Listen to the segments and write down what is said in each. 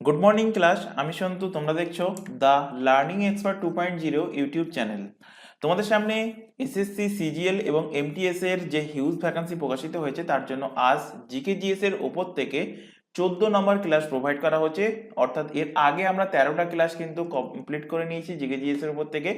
Good morning class, আমি সন্তু। তোমরা দেখছো the learning expert 2.0 YouTube channel. তোমাদের সামনে এসএসসি, সিজিএল এবং এমটিএস এর যে হিউজ ভ্যাকান্সি প্রকাশিত হয়েছে তার জন্য আজ জিকে জিএস এর ওপর থেকে 14 নম্বর ক্লাস প্রোভাইড করা হচ্ছে। অর্থাৎ এর আগে আমরা 13টা ক্লাস কিন্তু কমপ্লিট করে নিয়েছি জিকে জিএস এর উপর থেকে।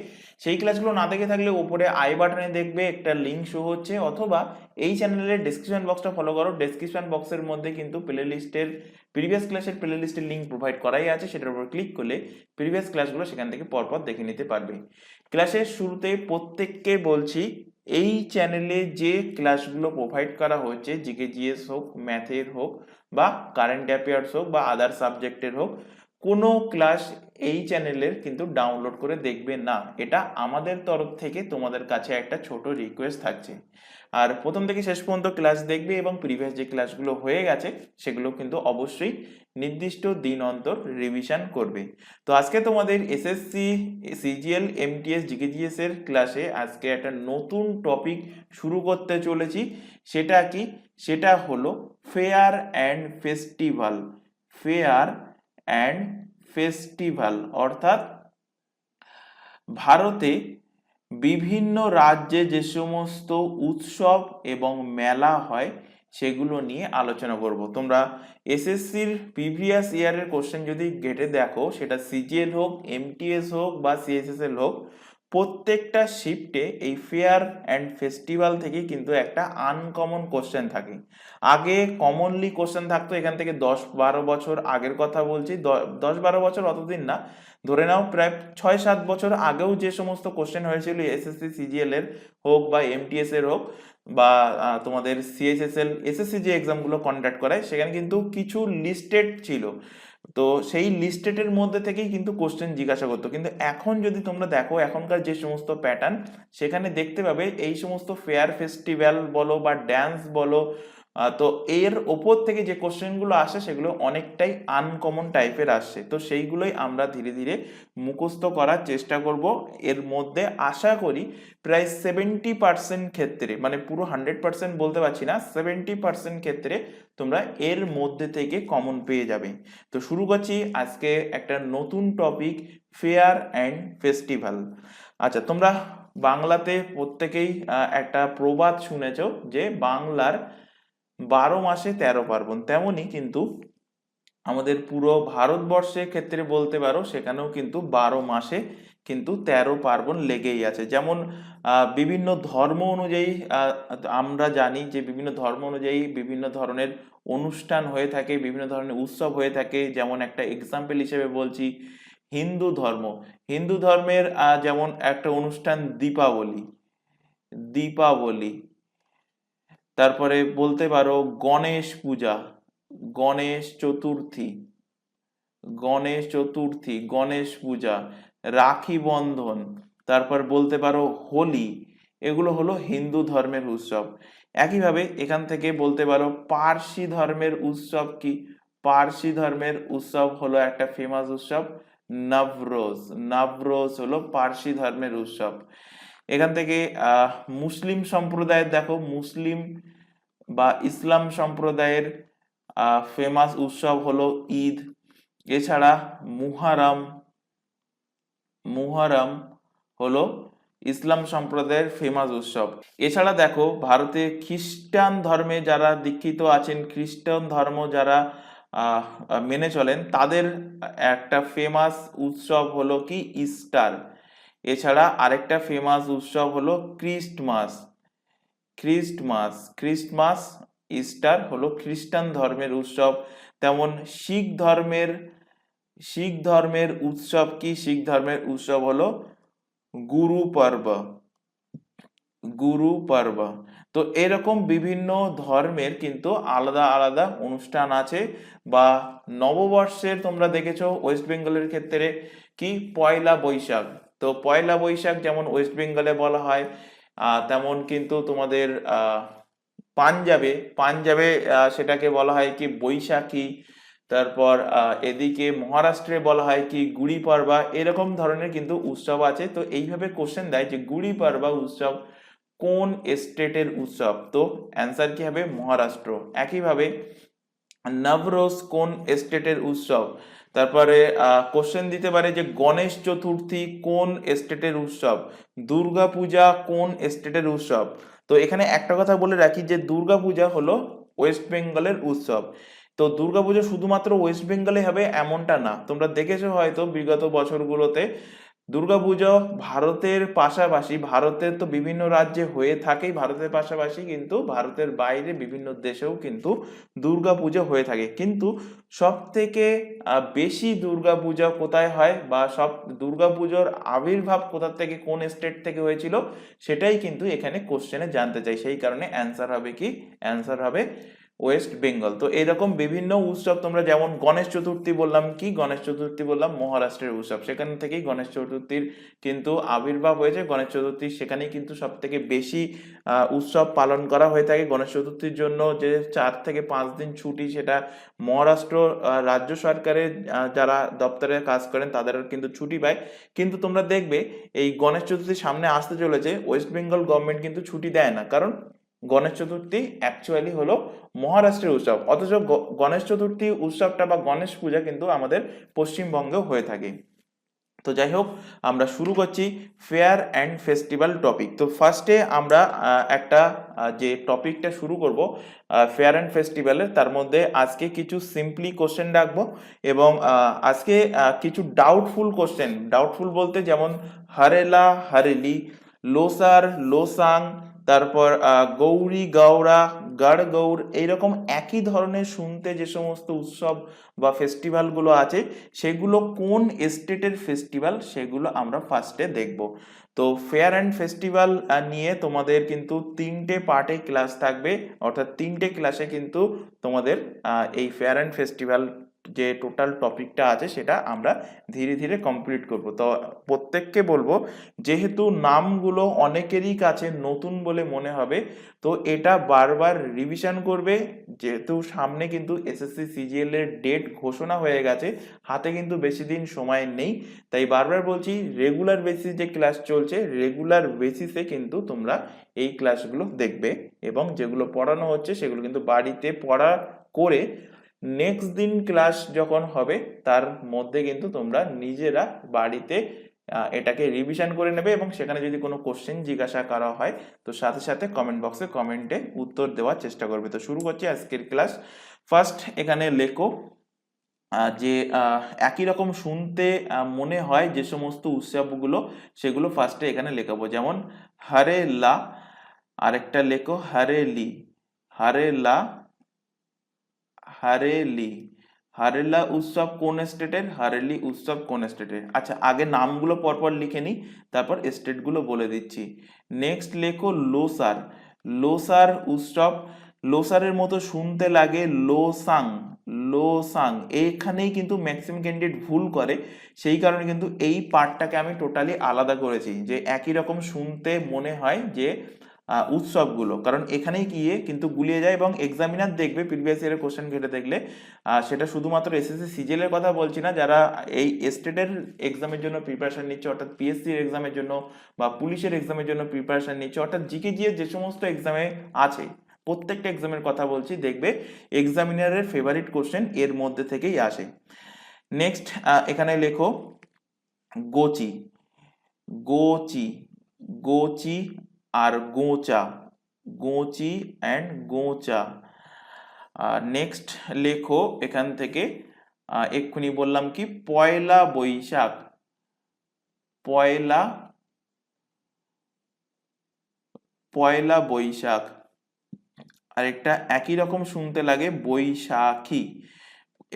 সেই ক্লাসগুলো না দেখে থাকলে উপরে আই বাটনে দেখবে একটা লিঙ্ক শো হচ্ছে, অথবা এই চ্যানেলের ডেসক্রিপশন বক্সটা ফলো করো। ডেসক্রিপশন বক্সের মধ্যে কিন্তু প্লে লিস্টের প্রিভিয়াস ক্লাসের প্লে লিস্টের লিঙ্ক প্রোভাইড করাই আছে, সেটার উপর ক্লিক করলে প্রিভিয়াস ক্লাসগুলো সেখান থেকে পরপর দেখে নিতে পারবে। ক্লাসের শুরুতে প্রত্যেককে বলছি, এই চ্যানেলে যে ক্লাসগুলো প্রোভাইড করা হচ্ছে, জিকে জিএস হোক, ম্যাথের হোক, বা কারেন্ট অ্যাফেয়ার্স হোক, বা আদার সাবজেক্টের হোক, কোনো ক্লাস এই চ্যানেলের কিন্তু ডাউনলোড করে দেখবে না। এটা আমাদের তরফ থেকে তোমাদের কাছে একটা ছোট রিকোয়েস্ট থাকছে। আর প্রথম থেকে শেষ পর্যন্ত ক্লাস দেখবে এবং প্রিভিয়াস যে ক্লাসগুলো হয়ে গেছে সেগুলো কিন্তু অবশ্যই নির্দিষ্ট দিন অন্তর রিভিশন করবে। তো আজকে তোমাদের এসএসসি, সিজিএল, এমটিএস, জিকেজিএস এর ক্লাসে আজকে একটা নতুন টপিক শুরু করতে চলেছি। সেটা কি? সেটা হলো fair and festival. Fair and festival অর্থাৎ ভারতে বিভিন্ন রাজ্যে যে সমস্ত উৎসব এবং মেলা হয় সেগুলো নিয়ে আলোচনা করব। তোমরা এসএসসির প্রিভিয়াস ইয়ারের কোশ্চেন যদি ঘেটে দেখো, সেটা সিজিএল হোক, এমটিএস হোক বা সিএসএসএল হোক, প্রত্যেকটা শিফটে এই ফেয়ার অ্যান্ড ফেস্টিভ্যাল থেকে কিন্তু একটা আনকমন কোশ্চেন থাকে। আগে কমনলি কোশ্চেন থাকতো, এখান থেকে 10-12 বছর আগের কথা বলছি, 10-12 বছর অতদিন না, ধরে নাও প্রায় 6-7 বছর আগেও যে সমস্ত কোশ্চেন হয়েছিল এসএসসি, সিজিএল এর হোক বা এমটিএস এর হোক, বা তোমাদের সিএসএসএল, এসএসসি যে এক্সামগুলো কন্ডাক্ট করায় সেখানে কিন্তু কিছু লিস্টেড ছিল। তো সেই লিস্টেডের মধ্যে থেকেই কিন্তু কোশ্চেন জিজ্ঞাসা করতো। কিন্তু এখন যদি তোমরা দেখো, এখনকার যে সমস্ত প্যাটার্ন, সেখানে দেখতে পাবে এই সমস্ত ফেয়ার ফেস্টিভ্যাল বলো বা ড্যান্স বলো, তো এর ওপর থেকে যে কোশ্চেনগুলো আসে সেগুলো অনেকটাই আনকমন টাইপের আসছে। তো সেইগুলোই আমরা ধীরে ধীরে মুখস্থ করার চেষ্টা করব। এর মধ্যে আশা করি প্রায় 70% ক্ষেত্রে, মানে পুরো 100% বলতে পারছি না, 70% ক্ষেত্রে তোমরা এর মধ্যে থেকে কমন পেয়ে যাবে। তো শুরু করছি আজকে একটা নতুন টপিক, ফেয়ার অ্যান্ড ফেস্টিভ্যাল। আচ্ছা, তোমরা বাংলাতে প্রত্যেকেই একটা প্রবাদ শুনেছো যে বাংলার 12 মাসে 13 পার্বণ। তেমনি কিন্তু আমাদের পুরো ভারতবর্ষের ক্ষেত্রে বলতে পারো, সেখানেও কিন্তু 12 মাসে কিন্তু 13 পার্বণ লেগেই আছে। যেমন বিভিন্ন ধর্ম অনুযায়ী আমরা জানি যে বিভিন্ন ধর্ম অনুযায়ী বিভিন্ন ধরনের অনুষ্ঠান হয়ে থাকে, বিভিন্ন ধরনের উৎসব হয়ে থাকে। যেমন একটা এক্সাম্পল হিসেবে বলছি, হিন্দু ধর্ম, হিন্দু ধর্মের যেমন একটা অনুষ্ঠান দীপাবলি, দীপাবলি। তারপরে বলতে পারো গণেশ পূজা, গণেশ চতুর্থী, গণেশ চতুর্থী, গণেশ পূজা, রাখি বন্ধন, তারপর বলতে পারো হোলি। এগুলো হলো হিন্দু ধর্মের উৎসব। একইভাবে এখান থেকে বলতে পারো পার্সি ধর্মের উৎসব কি? পার্সি ধর্মের উৎসব হলো একটা ফেমাস উৎসব নবরোজ। নবরোজ হলো পার্সি ধর্মের উৎসব। এখান থেকে মুসলিম সম্প্রদায়ের দেখো, মুসলিম বা ইসলাম সম্প্রদায়ের ফেমাস উৎসব হলো ঈদ। এছাড়া মুহারম, মুহারম হলো ইসলাম সম্প্রদায়ের ফেমাস উৎসব। এছাড়া দেখো ভারতে খ্রিস্টান ধর্মে যারা দীক্ষিত আছেন, খ্রিস্টান ধর্ম যারা মেনে চলেন, তাদের একটা ফেমাস উৎসব হলো কি ইস্টার। এছাড়া আরেকটা ফেমাস উৎসব হলো ক্রিস্টমাস। ক্রিস্টমাস, ক্রিস্টমাস, ইস্টার হলো খ্রিস্টান ধর্মের উৎসব। তেমন শিখ ধর্মের, শিখ ধর্মের উৎসব কি? শিখ ধর্মের উৎসব হলো গুরু পর্ব, গুরু পর্ব। তো এরকম বিভিন্ন ধর্মের কিন্তু আলাদা আলাদা অনুষ্ঠান আছে। বা নববর্ষের তোমরা দেখেছো ওয়েস্ট বেঙ্গলের ক্ষেত্রে কি পয়লা বৈশাখ। তো পয়লা বৈশাখ যেমন ওয়েস্ট বেঙ্গলে বলা হয়, তেমন কিন্তু তোমাদের পাঞ্জাবে, পাঞ্জাবে সেটাকে বলা হয় কি বৈশাখী। তারপর এদিকে মহারাষ্ট্রে বলা হয় কি গুড়ি পাড়বা। এরকম ধরনের কিন্তু উৎসব আছে। তো এইভাবে কোশ্চেন দেয় যে গুড়ি পাড়বা উৎসব কোন স্টেটের উৎসব? তো অ্যান্সার কি হবে? মহারাষ্ট্র। একইভাবে নবরোজ কোন স্টেটের উৎসব? তারপরে কোশ্চেন দিতে পারে যে গণেশ চতুর্থী কোন স্টেটের উৎসব? দুর্গা পূজা কোন স্টেটের উৎসব? তো এখানে একটা কথা বলে রাখি যে দুর্গা পূজা হলো ওয়েস্ট বেঙ্গলের উৎসব। তো দুর্গাপূজা শুধুমাত্র ওয়েস্ট বেঙ্গলে হবে এমনটা না, তোমরা দেখেছো হয়তো বিগত বছরগুলোতে দুর্গাপূজা ভারতের পাশাপাশি, ভারতের তো বিভিন্ন রাজ্যে হয়ে থাকেই, ভারতের পাশাপাশি কিন্তু ভারতের বাইরে বিভিন্ন দেশেও কিন্তু দুর্গাপূজা হয়ে থাকে। কিন্তু সব থেকে বেশি দুর্গাপূজা কোথায় হয় বা সব দুর্গাপুজোর আবির্ভাব কোথা থেকে, কোন স্টেট থেকে হয়েছিল, সেটাই কিন্তু এখানে কোশ্চেনে জানতে চাই। সেই কারণে অ্যান্সার হবে কি? অ্যান্সার হবে ওয়েস্ট বেঙ্গল। তো এরকম বিভিন্ন উৎসব, তোমরা যেমন গণেশ চতুর্থী বললাম, কি গণেশ চতুর্থী বললাম মহারাষ্ট্রের উৎসব, সেখান থেকেই গণেশ চতুর্থীর কিন্তু আবির্ভাব হয়েছে। গণেশ চতুর্থী সেখানেই কিন্তু সব থেকে বেশি উৎসব পালন করা হয়ে থাকে। গণেশ চতুর্থীর জন্য যে 4 থেকে 5 দিন ছুটি, সেটা মহারাষ্ট্র রাজ্য সরকারের যারা দপ্তরে কাজ করেন তাদের কিন্তু ছুটি পায়। কিন্তু তোমরা দেখবে এই গণেশ চতুর্থী সামনে আসতে চলেছে, ওয়েস্ট বেঙ্গল গভর্নমেন্ট কিন্তু ছুটি দেয় না, কারণ গণেশ চতুর্থী অ্যাকচুয়ালি হলো মহারাষ্ট্রের উৎসব। অথচ গণেশ চতুর্থী উৎসবটা বা গণেশ পূজা কিন্তু আমাদের পশ্চিমবঙ্গেও হয়ে থাকে। তো যাই হোক, আমরা শুরু করছি ফেয়ার অ্যান্ড ফেস্টিভ্যাল টপিক। তো ফার্স্টে আমরা একটা যে টপিকটা শুরু করব ফেয়ার অ্যান্ড ফেস্টিভ্যালের, তার মধ্যে আজকে কিছু সিম্পলি কোশ্চেন রাখবো এবং আজকে কিছু ডাউটফুল কোশ্চেন, ডাউটফুল বলতে যেমন হরেলা হরেলি, লোসার লোসাং, তারপর গৌরী গৌরা, গড় গৌর, এইরকম একই ধরনের শুনতে যে সমস্ত উৎসব বা ফেস্টিভ্যাল গুলো আছে, সেগুলো কোন স্টেটের ফেস্টিভ্যাল সেগুলো আমরা ফার্স্টে দেখব। তো ফেয়ার অ্যান্ড ফেস্টিভ্যাল নিয়ে তোমাদের কিন্তু 3টে পার্টে ক্লাস থাকবে, অর্থাৎ 3টে ক্লাসে কিন্তু তোমাদের এই ফেয়ার অ্যান্ড ফেস্টিভ্যাল যে টোটাল টপিকটা আছে সেটা আমরা ধীরে ধীরে কমপ্লিট করব। তো প্রত্যেককে বলবো, যেহেতু নামগুলো অনেকেরই কাছে নতুন বলে মনে হবে, তো এটা বারবার রিভিশন করবে। যেহেতু সামনে কিন্তু এসএসসি সিজিএল এর ডেট ঘোষণা হয়ে গেছে, হাতে কিন্তু বেশি দিন সময় নেই, তাই বারবার বলছি রেগুলার বেসিস যে ক্লাস চলছে, রেগুলার বেসিসে কিন্তু তোমরা এই ক্লাসগুলো দেখবে এবং যেগুলো পড়ানো হচ্ছে সেগুলো কিন্তু বাড়িতে পড়া করে নেক্সট দিন ক্লাস যখন হবে তার মধ্যে কিন্তু তোমরা নিজেরা বাড়িতে এটাকে রিভিশন করে নেবে এবং সেখানে যদি কোনো কোশ্চেন জিজ্ঞাসা করা হয় তো সাথে সাথে কমেন্ট বক্সে কমেন্টে উত্তর দেওয়ার চেষ্টা করবে। তো শুরু করছি আজকের ক্লাস। ফার্স্ট এখানে লেখো যে একই রকম শুনতে মনে হয় যে সমস্ত উৎসবগুলো, সেগুলো ফার্স্টে এখানে লেখাবো। যেমন হারে লা, আরেকটা লেখো হারেলি, হারেলা হারেলি। হারেলা উৎসব কোন স্টেটের? হারেলি উৎসব কোন স্টেটের? আচ্ছা, আগে নামগুলো পরপর লিখে নিই, তারপর স্টেটগুলো বলে দিচ্ছি। নেক্সট লেখো লোসার, লোসার উৎসব, লোসারের মতো শুনতে লাগে লোসাং, লোসাং। এইখানেই কিন্তু ম্যাক্সিমাম ক্যান্ডিডেট ভুল করে, সেই কারণে কিন্তু এই পার্টটাকে আমি টোটালি আলাদা করেছি, যে একই রকম শুনতে মনে হয় যে উৎসবগুলো, কারণ এখানেই গিয়ে কিন্তু গুলিয়ে যায় এবং এক্সামিনার দেখবে প্রিভিয়াস ইয়ারের কোশ্চেন ঘেটে দেখলে, সেটা শুধুমাত্র এসএসসি সিজিএল এর কথা বলছি না, যারা এই স্টেটের এক্সামের জন্য প্রিপারেশন নিচ্ছে, অর্থাৎ পিএসসি এক্সামের জন্য বা পুলিশের এক্সামের জন্য প্রিপারেশন নিচ্ছে, অর্থাৎ জিকে জিএস যে সমস্ত এক্সামে আছে প্রত্যেকটা এক্সামের কথা বলছি, দেখবে এক্সামিনারের ফেভারিট কোশ্চেন এর মধ্যে থেকেই আসে। নেক্সট এখানে লেখো গোচি, গোচি, গোচি আর গোচা, গোচি অ্যান্ড গোচা। নেক্সট লেখো এখান থেকে এক্ষুনি বললাম কি পয়লা বৈশাখ, পয়লা, পয়লা বৈশাখ। আরেকটা একই রকম শুনতে লাগে বৈশাখী।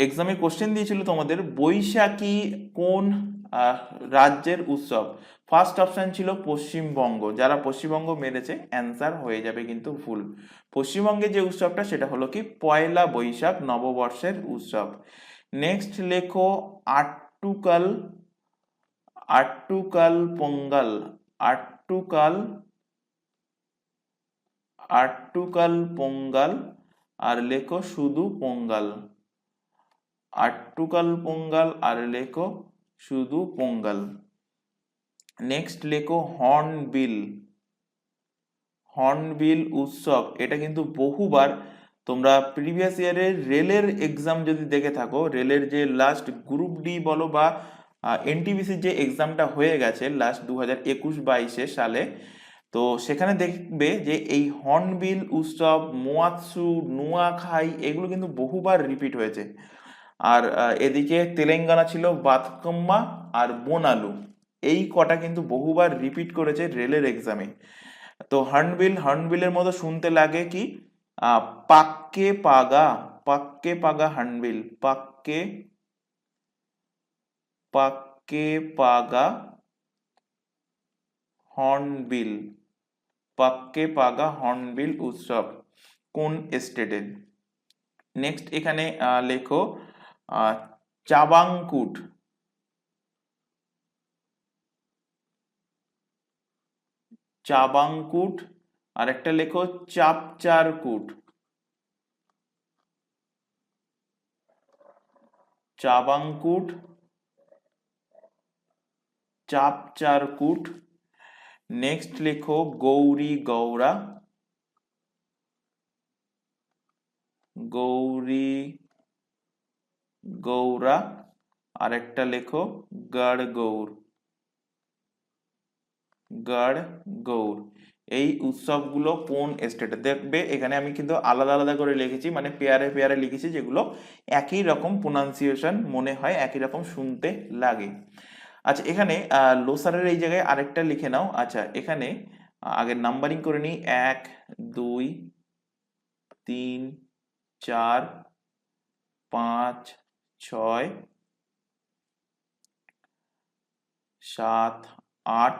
এক্সামে কোশ্চেন দিয়েছিল তোমাদের বৈশাখী কোন রাজ্যের উৎসব? ফার্স্ট অপশন ছিল পশ্চিমবঙ্গ, যারা পশ্চিমবঙ্গ মেরেছে অ্যান্সার হয়ে যাবে কিন্তু ভুল। পশ্চিমবঙ্গে যে উৎসবটা সেটা হলো কি পয়লা বৈশাখ, নববর্ষের উৎসব। নেক্সট লেখো আট্টুকাল, আট্টুকাল পোঙ্গল, আট্টুকাল, আট্টুকাল পোঙ্গল, আর লেখো শুধু পোঙ্গল, আট্টুকাল পোঙ্গল আর লেখো শুধু পোঙ্গল। নেক্সট লেখো হর্নবিল, হর্নবিল উৎসব। এটা কিন্তু বহুবার তোমরা প্রিভিয়াস ইয়ারের রেলের এক্সাম যদি দেখে থাকো, রেলের যে লাস্ট গ্রুপ ডি বলো বা এনটিপিসির যে এক্সামটা হয়ে গেছে লাস্ট 2021-22 সালে, তো সেখানে দেখবে যে এই হর্নবিল উৎসব, মোয়াৎসু, নুয়াখাই এগুলো কিন্তু বহুবার রিপিট হয়েছে। আর এদিকে তেলেঙ্গানা ছিল বাতকম্মা আর বোনালু, এই কটা কিন্তু বহুবার রিপিট করেছে রেলের এক্সামে। তো হর্নবিলের মতো শুনতে লাগে কি পাক্কে পাগা, পাক্কে পাগা হর্নবিল, পাক্কে পাক্কে পাগা হর্নবিল, পাক্কে পাগা হর্নবিল উৎসব কোন স্টেটের? নেক্সট এখানে লেখো চাবাংকুট, চাবাংকুট, আর একটা লেখো চাপচারকুট, চাবাংকুট, চাপচারকুট। নেক্সট লেখো গৌরী গৌড়া, গৌরী গৌড়া, আর একটা লেখো গড়গৌর, গড়গৌর। এই উৎসবগুলো কোন স্টেটে? দেখবে এখানে আমি কিন্তু আলাদা আলাদা করে লিখেছি, মানে পেয়ারে পেয়ারে লিখেছি, যেগুলো একই রকম প্রোনাউন্সিয়েশন মনে হয়, একই রকম শুনতে লাগে। আচ্ছা, এখানে লোসারের এই জায়গায় আরেকটা লিখে নাও। আচ্ছা, এখানে আগে নাম্বারিং করে নিই, 1 2 3 4 5 6 7 8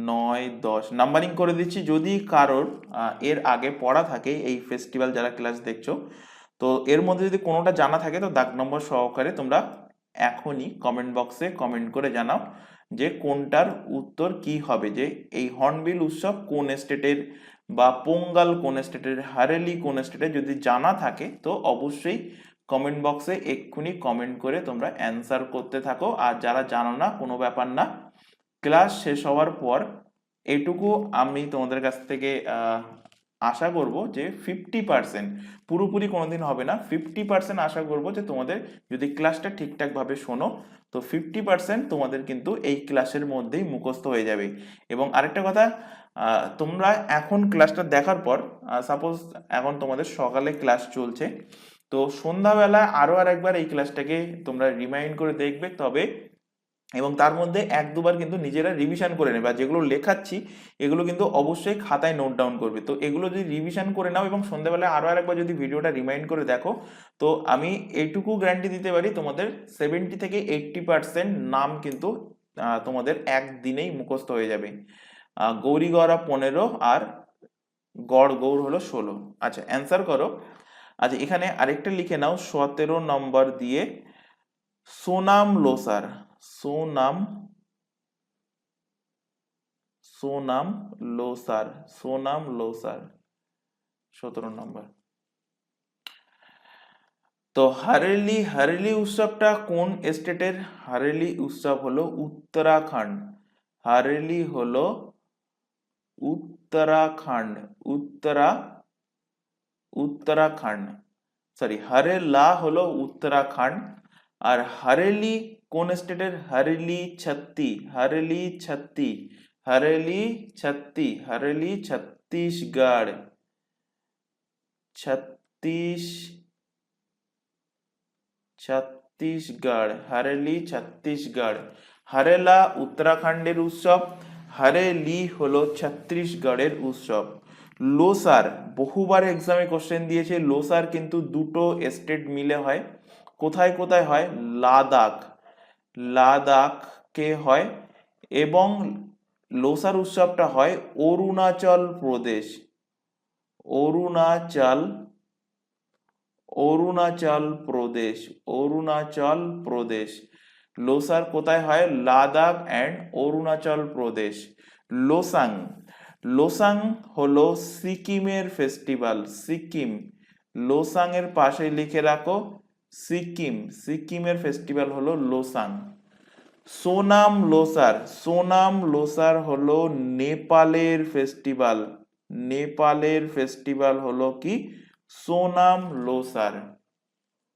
9 10 নাম্বারিং করে দিচ্ছি। যদি কারোর এর আগে পড়া থাকে এই ফেস্টিভ্যাল যারা ক্লাস দেখছো, তো এর মধ্যে যদি কোনোটা জানা থাকে তো দাগ নম্বর সহকারে তোমরা এখনই কমেন্ট বক্সে কমেন্ট করে জানাও যে কোনটার উত্তর কি হবে, যে এই হর্নবিল উৎসব কোন স্টেটের, বা পোঙ্গাল কোন স্টেটের, হারেলি কোন স্টেটের। যদি জানা থাকে তো অবশ্যই কমেন্ট বক্সে এক্ষুনি কমেন্ট করে তোমরা অ্যান্সার করতে থাকো। আর যারা জানো না, কোনো ব্যাপার না, ক্লাস শেষ হওয়ার পর এটুকু আমি তোমাদের কাছ থেকে আশা করব যে 50%, পুরোপুরি কোনোদিন হবে না, 50% আশা করব যে তোমাদের যদি ক্লাসটা ঠিকঠাক ভাবে শোনো তো 50% তোমাদের কিন্তু এই ক্লাসের মধ্যেই মুখস্থ হয়ে যাবে। এবং আরেকটা কথা, তোমরা এখন ক্লাসটা দেখার পর, সাপোজ এখন তোমাদের সকালে ক্লাস চলছে, তো সন্ধ্যাবেলা আরো আরেকবার এই ক্লাসটাকে তোমরা রিমাইন্ড করে দেখবে, তবে এবং তার মধ্যে 1-2 বার কিন্তু নিজেরা রিভিশন করে নেবে। আর যেগুলো লেখাচ্ছি এগুলো কিন্তু অবশ্যই খাতায় নোট ডাউন করবে। তো এগুলো যদি রিভিশন করে নাও এবং সন্ধ্যাবেলায় আরো আরেকবার যদি ভিডিওটা রিমাইন্ড করে দেখো, তো আমি এইটুকু গ্যারান্টি দিতে পারি তোমাদের 70 থেকে 80% নাম কিন্তু তোমাদের একদিনেই মুখস্থ হয়ে যাবে। গৌরী গড়া 15 আর গড় গৌর হলো 16। আচ্ছা, অ্যান্সার করো। আচ্ছা, এখানে আরেকটা লিখে নাও 17 নম্বর দিয়ে সোনাম লোসার, সোনাম, সোনাম লোসার, সোনাম লোসার 17 নম্বর। তো হারেলি, হারেলি উৎসবটা কোন স্টেটের? হারেলি উৎসব হলো উত্তরাখণ্ড, হারেলি হলো উত্তরাখণ্ড, উত্তরাখণ্ড, সরি হারেলা হলো উত্তরাখণ্ড। আর হারেলি কোন স্টেটের? হারেলি ছত্তি, হারেলি ছত্তি, হারেলি ছত্তি, হারেলি ছত্তিশগড়, ছত্তিশগড়, হারেলি ছত্তিশগড়। হারেলা উত্তরাখণ্ডের উৎসব, হারেলি হলো ছত্তিশগড়ের উৎসব। লোসার বহুবার এক্সামে কোশ্চেন দিয়েছে, লোসার কিন্তু দুটো স্টেট মিলে হয়। কোথায় কোথায় হয়? লাদাখ, লাদাখে হয়, এবং লোসার উৎসবটা হয় অরুণাচল প্রদেশ, অরুণাচল, অরুণাচল প্রদেশ, অরুণাচল প্রদেশ। লোসার কোথায় হয়? লাদাখ অ্যান্ড অরুণাচল প্রদেশ। লোসাং, লোসাং হলো সিকিমের ফেস্টিভ্যাল, সিকিম, লোসাং এর পাশে লিখে রাখো সিকিম, সিকিমের ফেস্টিভ্যাল হলো লোসাং। সোনাম লোসার, সোনাম লোসার হলো নেপালের ফেস্টিভ্যাল, নেপালের ফেস্টিভ্যাল হলো কি? সোনাম লোসার।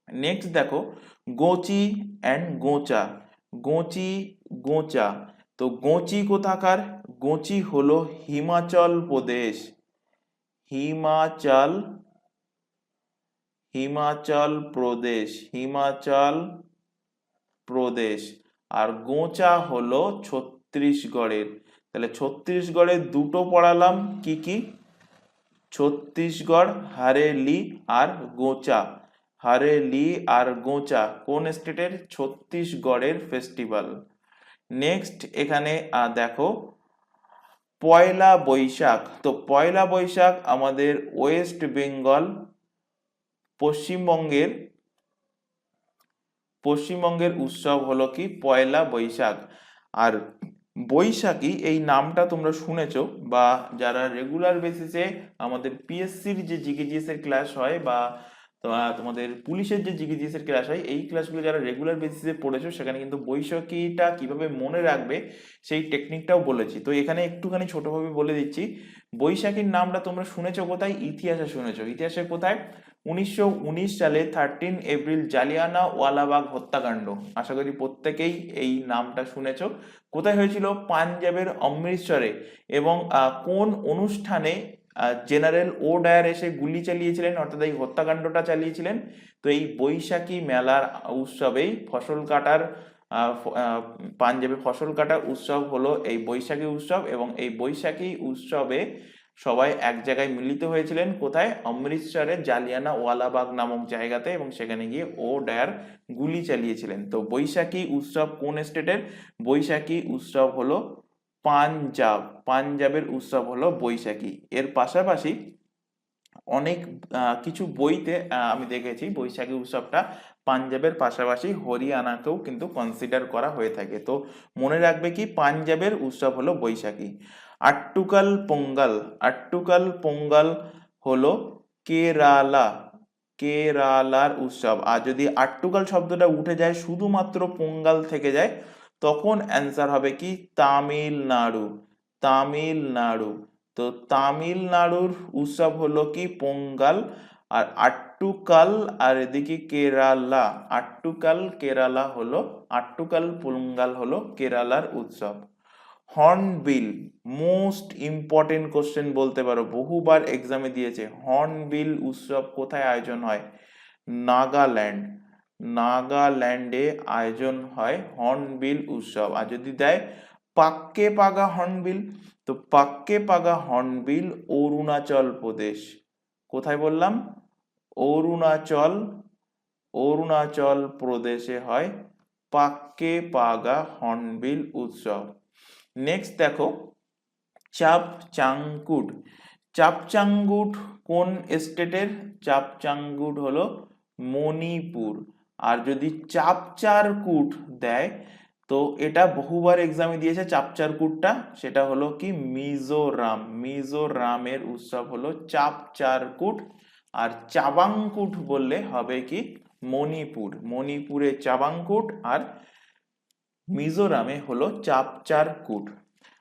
নেক্সট দেখো গোচি অ্যান্ড গোচা, গোচি গোচা। তো গোচি কোথাকার? গোচি হলো হিমাচল প্রদেশ, হিমাচল হিমাচল প্রদেশ, হিমাচল প্রদেশ। আর গোচা হলো ছত্তিশগড়ের। তাহলে ছত্তিশগড়ের দুটো পড়ালাম, কি কি? ছত্তিশগড়, হারেলি আর গোচা। হারেলি আর গোচা কোন স্টেটের? ছত্তিশগড়ের ফেস্টিভ্যাল। নেক্সট এখানে দেখো পয়লা বৈশাখ। তো পয়লা বৈশাখ আমাদের ওয়েস্ট বেঙ্গল, পশ্চিমবঙ্গের উৎসব হলো কি পয়লা বৈশাখ। আর বৈশাখী এই নামটা তোমরা শুনেছো, বা যারা রেগুলার বেসিসে আমাদের পিএসসির যে জিকেজিএস এর ক্লাস হয়, বা তোমাদের পুলিশের যে জিকেজিএস এর ক্লাস হয়, এই ক্লাসগুলো যারা রেগুলার বেসিসে পড়েছো সেখানে কিন্তু বৈশাখীটা কিভাবে মনে রাখবে সেই টেকনিকটাও বলেছি। তো এখানে একটুখানি ছোটভাবে বলে দিচ্ছি। বৈশাখীর নামটা তোমরা শুনেছো কোথায়? ইতিহাসে শুনেছো। ইতিহাসে কোথায়? 1919 সালে 13 এপ্রিল জালিয়ানা ওয়ালাবাগ হত্যাকাণ্ড। আশা করি প্রত্যেকেই এই নামটা শুনেছো। কোথায় হয়েছিল? পাঞ্জাবের অমৃতসরে। এবং কোন অনুষ্ঠানে জেনারেল ও ডায়ার এসে গুলি চালিয়েছিলেন, অর্থাৎ এই হত্যাকাণ্ডটা চালিয়েছিলেন? তো এই বৈশাখী মেলার উৎসবেই ফসল কাটার পাঞ্জাবে ফসল কাটার উৎসব হলো এই বৈশাখী উৎসব। এবং এই বৈশাখী উৎসবে সবাই এক জায়গায় মিলিত হয়েছিলেন কোথায়? অমৃতসরের জালিয়ানা ওয়ালাবাগ নামক জায়গাতে, এবং সেখানে গিয়ে ও ডায়ার গুলি চালিয়েছিলেন। তো বৈশাখী উৎসব কোন স্টেটের? বৈশাখী উৎসব হলো পাঞ্জাব, পাঞ্জাবের উৎসব হলো বৈশাখী। এর পাশাপাশি অনেক কিছু বইতে আমি দেখেছি বৈশাখী উৎসবটা পাঞ্জাবের পাশাপাশি হরিয়ানাকেও কিন্তু কনসিডার করা হয়ে থাকে। তো মনে রাখবে কি পাঞ্জাবের উৎসব হলো বৈশাখী। আট্টুকাল পোঙ্গল, আট্টুকাল পোঙ্গল হলো কেরালা, কেরালার উৎসব। আর যদি আট্টুকাল শব্দটা উঠে যায় শুধুমাত্র পোঙ্গল থেকে যায়, তখন অ্যান্সার হবে কি তামিলনাড়ু, তামিলনাড়ু। তো তামিলনাড়ুর উৎসব হলো কি পোঙ্গল। আর আট্টুকাল আর এদিকে কেরালা, আট্টুকাল কেরালা হলো, আট্টুকাল পোঙ্গল হলো কেরালার উৎসব। হর্নবিল, মোস্ট ইম্পর্টেন্ট কোশ্চেন বলতে পারো, বহুবার এক্সামে দিয়েছে। হর্নবিল উৎসব কোথায় আয়োজন হয়? নাগাল্যান্ড, নাগাল্যান্ডে আয়োজন হয় হর্নবিল উৎসব। আর যদি দেয় পাক্কে পাগা হর্নবিল, তো পাক্কে পাগা হর্নবিল অরুণাচল প্রদেশ। কোথায় বললাম? অরুণাচল, অরুণাচল প্রদেশে হয় পাক্কে পাগা হর্নবিল উৎসব। নেক্সট দেখো চাপচাঙ্গুড, চাপচাঙ্গুড কোন স্টেটের? চাপচাঙ্গুড হলো মণিপুর। আর যদি চাপচারকুট দেয়, তো এটা বহুবার এক্সামে দিয়েছে চাপচারকুটটা, সেটা হলো কি মিজোরাম, মিজোরামের উৎসব হলো চাপচারকুট। আর চাবাংকুট বললে হবে কি মণিপুর, মণিপুরে চাবাংকুট, আর মিজোরামে হলো চাপচারকুট।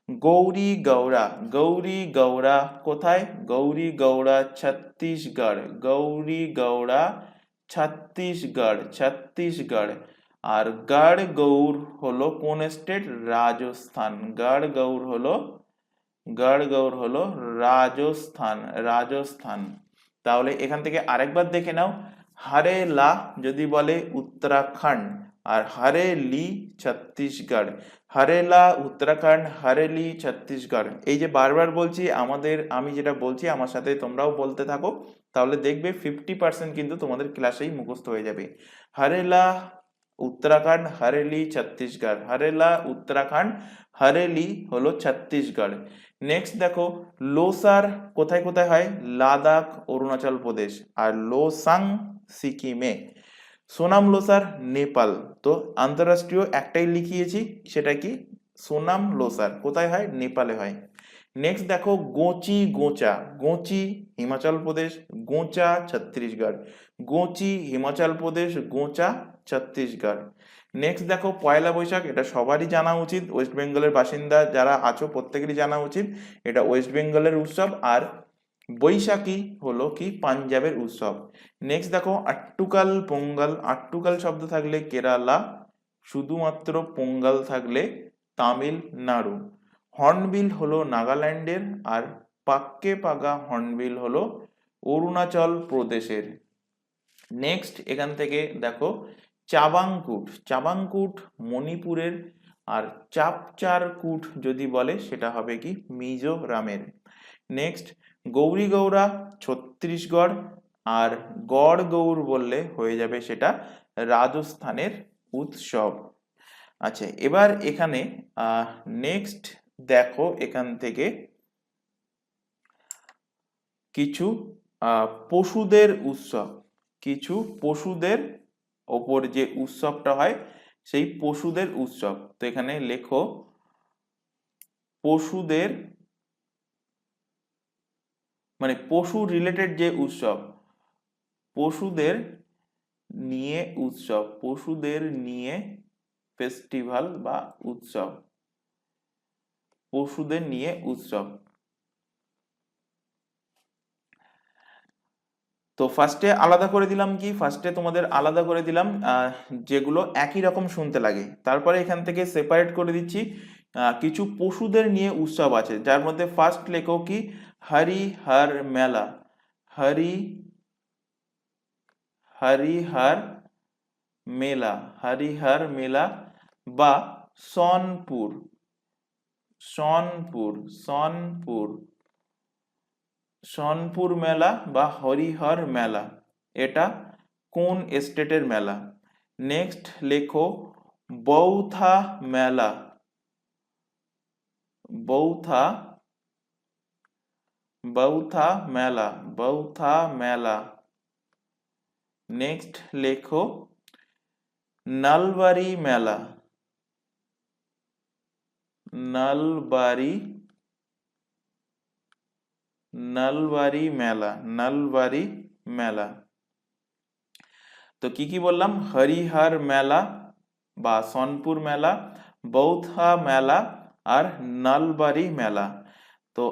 গৌরী গৌড়া, গৌরী গৌড়া কোথায়? গৌরী গৌড়া ছত্তিশগড়, গৌরী গৌড়া ছত্তিশগড়, ছত্তিশগড়। আর গড়গৌর হলো কোন স্টেট? রাজস্থান, গড়গৌর হলো, গড়গৌর হলো রাজস্থান, রাজস্থান। তাহলে এখান থেকে আরেকবার দেখে নাও। হারেলা যদি বলে উত্তরাখণ্ড, আর হারেলি ছত্তিশগড়। হারেলা উত্তরাখণ্ড, হারেলি ছত্তিশগড়। এই যে বারবার বলছি, আমি যেটা বলছি আমার সাথে তোমরাও বলতে থাকো, তাহলে দেখবে 50% কিন্তু তোমাদের ক্লাসেই মুখস্থ হয়ে যাবে। হারেলা উত্তরাখণ্ড, হারেলি ছত্তিশগড়, হারেলা উত্তরাখণ্ড, হারেলি হলো ছত্তিশগড়। নেক্সট দেখো লোসার কোথায় কোথায় হয়? লাদাখ অরুণাচল প্রদেশ, আর লোসাং সিকিমে। সোনাম লোসার নেপাল। তো আন্তঃরাষ্ট্রীয় একটাই লিখিয়েছি, সেটা কি? সোনাম লোসার কোথায় হয়? নেপালে হয়। নেক্সট দেখো গোচি গোচা, গোচি হিমাচল প্রদেশ, গোচা ছত্তিশগড়, গোচি হিমাচল প্রদেশ, গোচা ছত্তিশগড়। নেক্সট দেখো পয়লা বৈশাখ, এটা সবারই জানা উচিত, ওয়েস্ট বেঙ্গলের বাসিন্দা যারা আছো প্রত্যেকেরই জানা উচিত, এটা ওয়েস্ট বেঙ্গলের উৎসব। আর বৈশাখী হলো কি পাঞ্জাবের উৎসব। নেক্সট দেখো আট্টুকাল পোঙ্গল, আট্টুকাল শব্দ থাকলে কেরালা, শুধুমাত্র পোঙ্গল থাকলে তামিলনাড়ু। হর্নবিল হলো নাগাল্যান্ডের, আর পাক্কে পাগা হর্নবিল হলো অরুণাচল প্রদেশের। নেক্সট এখান থেকে দেখো চাবাংকুট, চাবাংকুট মণিপুরের, আর চাপচারকুট যদি বলে সেটা হবে কি মিজোরামের। নেক্সট গৌরী গৌরা ছত্তিশগড়, আর গড় গৌর বললে হয়ে যাবে সেটা রাজস্থানের উৎসব। আচ্ছা এবার এখানে নেক্সট দেখো এখান থেকে কিছু পশুদের উৎসব, কিছু পশুদের ওপর যে উৎসবটা হয় সেই পশুদের উৎসব। তো এখানে লেখো পশুদের মানে পশু রিলেটেড যে উৎসব, পশুদের নিয়ে উৎসব, পশুদের নিয়ে ফেস্টিভ্যাল বা উৎসব, পশুদের নিয়ে উৎসব। তো ফার্স্টে আলাদা করে দিলাম কি, ফার্স্টে তোমাদের আলাদা করে দিলাম যেগুলো একই রকম শুনতে লাগে, তারপরে এখান থেকে সেপারেট করে দিচ্ছি কিছু পশুদের নিয়ে উৎসব আছে, যার মধ্যে ফার্স্ট লেখো কি হরিহর মেলা, হরিহর মেলা, হরিহর মেলা বা সোনপুর, সোনপুর, সোনপুর, সোনপুর মেলা বা হরিহর মেলা, এটা কোন স্টেটের মেলা? নেক্সট লেখো বৌথা মেলা, বৌথা, বৌথা মেলা, বৌথা মেলা। নেক্সট লেখো নলবাড়ি মেলা, নলবাড়ি, নলবাড়ি মেলা, নলবাড়ি মেলা। তো কি কি বললাম? হরিহর মেলা বা সোনপুর মেলা, বৌথা মেলা আর নলবাড়ি মেলা। তো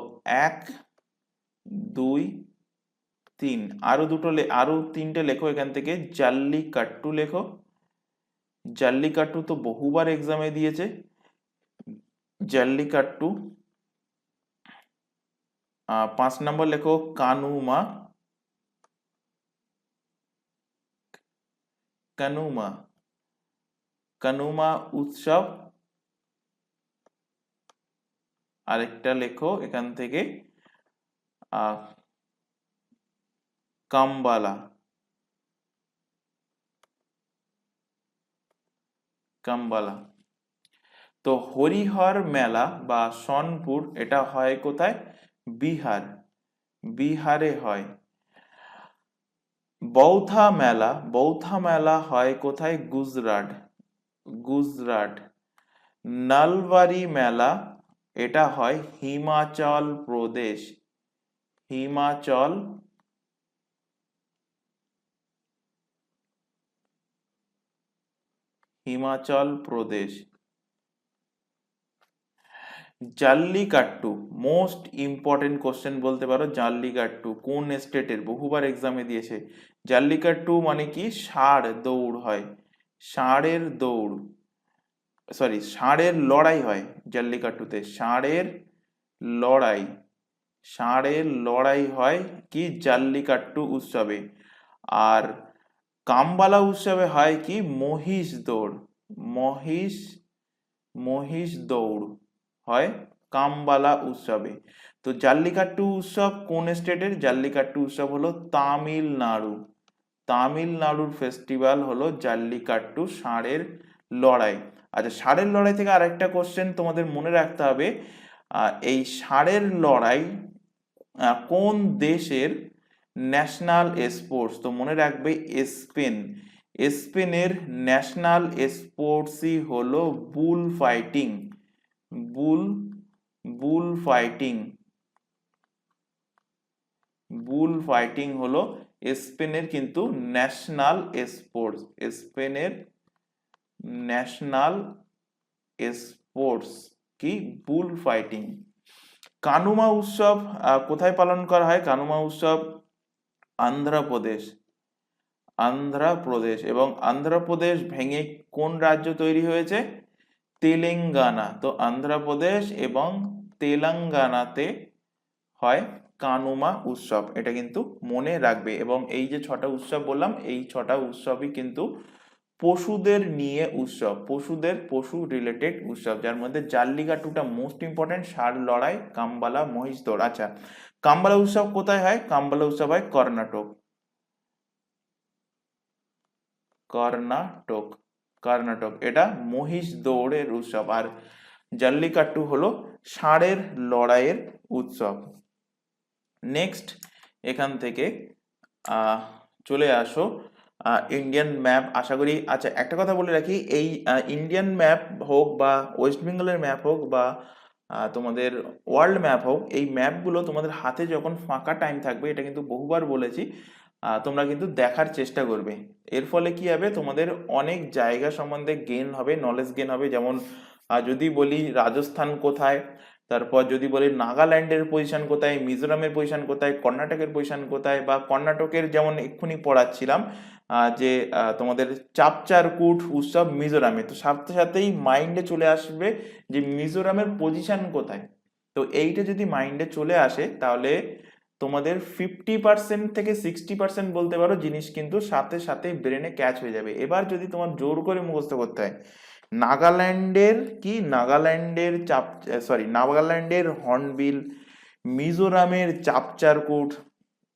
1 2 3 আরো তিনটে লেখো এখান থেকে। জাল্লিকাট্টু লেখো, জাল্লিকাট্টু তো বহুবার এক্সামে দিয়েছে, জাল্লিকাট্টু। 5 নম্বর লেখো কানুমা, কানুমা, কানুমা উৎসব। আরেকটা লেখো এখান থেকে কাম্বালা, কাম্বালা। তো হরিহর মেলা বা সোনপুর এটা হয় কোথায়? বিহার, বিহারে হয়। বৌথা মেলা, বৌথা মেলা হয় কোথায়? গুজরাট, গুজরাট। নলবাড়ি মেলা এটা হয় Himachal Pradesh, Himachal, Himachal Pradesh. Jallikattu most important question বলতে পারো, জাল্লিকাট্টু কোন স্টেটের? বহুবার এক্সামে দিয়েছে। জাল্লিকাট্টু মানে কি? ষাঁড় দৌড় হয়, ষাঁড়ের দৌড়, সরি ষাঁড়ের লড়াই হয় জাল্লিকাট্টুতে, ষাঁড়ের লড়াই, ষাঁড়ের লড়াই হয় কি জাল্লিকাট্টু উৎসবে। আর কাম্বালা উৎসবে হয় কি মহিষ দৌড়, মহিষ, মহিষ দৌড় হয় কাম্বালা উৎসবে। তো জাল্লিকাট্টু উৎসব কোন স্টেটের? জাল্লিকাট্টু উৎসব হলো তামিলনাড়ু, তামিলনাড়ুর ফেস্টিভ্যাল হলো জাল্লিকাট্টু, ষাঁড়ের লড়াই। আচ্ছা ষাঁড়ের লড়াই থেকে আরেকটা কোশ্চেন তোমাদের মনে রাখতে হবে, এই ষাঁড়ের লড়াই কোন দেশের ন্যাশনাল স্পোর্টস? তো মনে রাখবে স্পেন, স্পেনের ন্যাশনাল স্পোর্টসই হলো বুল ফাইটিং, বুল, বুল ফাইটিং, বুল ফাইটিং হলো স্পেনের কিন্তু ন্যাশনাল স্পোর্টস, স্পেনের ন্যাশনাল স্পোর্টস কি বুল ফাইটিং। কানুমা উৎসব কোথায় পালন করা হয়? কানুমা উৎসব আন্ধ্রপ্রদেশ এবং আন্ধ্রপ্রদেশ ভেঙে কোন রাজ্য তৈরি হয়েছে? তেলেঙ্গানা। তো অন্ধ্রপ্রদেশ এবং তেলেঙ্গানাতে হয় কানুমা উৎসব, এটা কিন্তু মনে রাখবে। এবং এই যে 6টা উৎসব বললাম, এই 6টা উৎসবই কিন্তু পশুদের নিয়ে উৎসব, পশু রিলেটেড উৎসব, যার মধ্যে জাল্লিকাট্টুটা মোস্ট ইম্পর্টেন্ট, ষাঁড় লড়াই, কাম্বালা মহিষ দৌড়। আচ্ছা, কাম্বালা উৎসব কোথায় হয়? কাম্বালা উৎসব হয় কর্ণাটক। এটা মহিষ দৌড়ের উৎসব, আর জাল্লিকাট্টু হলো ষাঁড়ের লড়াইয়ের উৎসব। নেক্সট এখান থেকে চলে আসো ইন্ডিয়ান ম্যাপ। আশা করি, আচ্ছা একটা কথা বলে রাখি, এই ইন্ডিয়ান ম্যাপ হোক বা ওয়েস্ট বেঙ্গলের ম্যাপ হোক বা তোমাদের ওয়ার্ল্ড ম্যাপ হোক, এই ম্যাপগুলো তোমাদের হাতে যখন ফাঁকা টাইম থাকবে, এটা কিন্তু বহুবার বলেছি, তোমরা কিন্তু দেখার চেষ্টা করবে। এর ফলে কি হবে, তোমাদের অনেক জায়গা সম্বন্ধে গেন হবে, নলেজ গেন হবে। যেমন যদি বলি রাজস্থান কোথায়, তারপর যদি বলি নাগাল্যান্ডের পজিশন কোথায়, মিজোরামের পজিশন কোথায়, কর্ণাটকের পজিশন কোথায়, বা কর্ণাটকের যেমন এক্ষুনি পড়াচ্ছিলাম যে তোমাদের চাপচারকুট উৎসব মিজোরামে, তো সাথে সাথেই মাইন্ডে চলে আসবে যে মিজোরামের পজিশন কোথায়। তো এইটা যদি মাইন্ডে চলে আসে, তাহলে তোমাদের 50% থেকে 60% বলতে পারো জিনিস কিন্তু সাথে সাথে ব্রেনে ক্যাচ হয়ে যাবে। এবার যদি তোমার জোর করে মুখস্থ করতে হয়, নাগাল্যান্ডের হর্নবিল, মিজোরামের চাপচারকুট,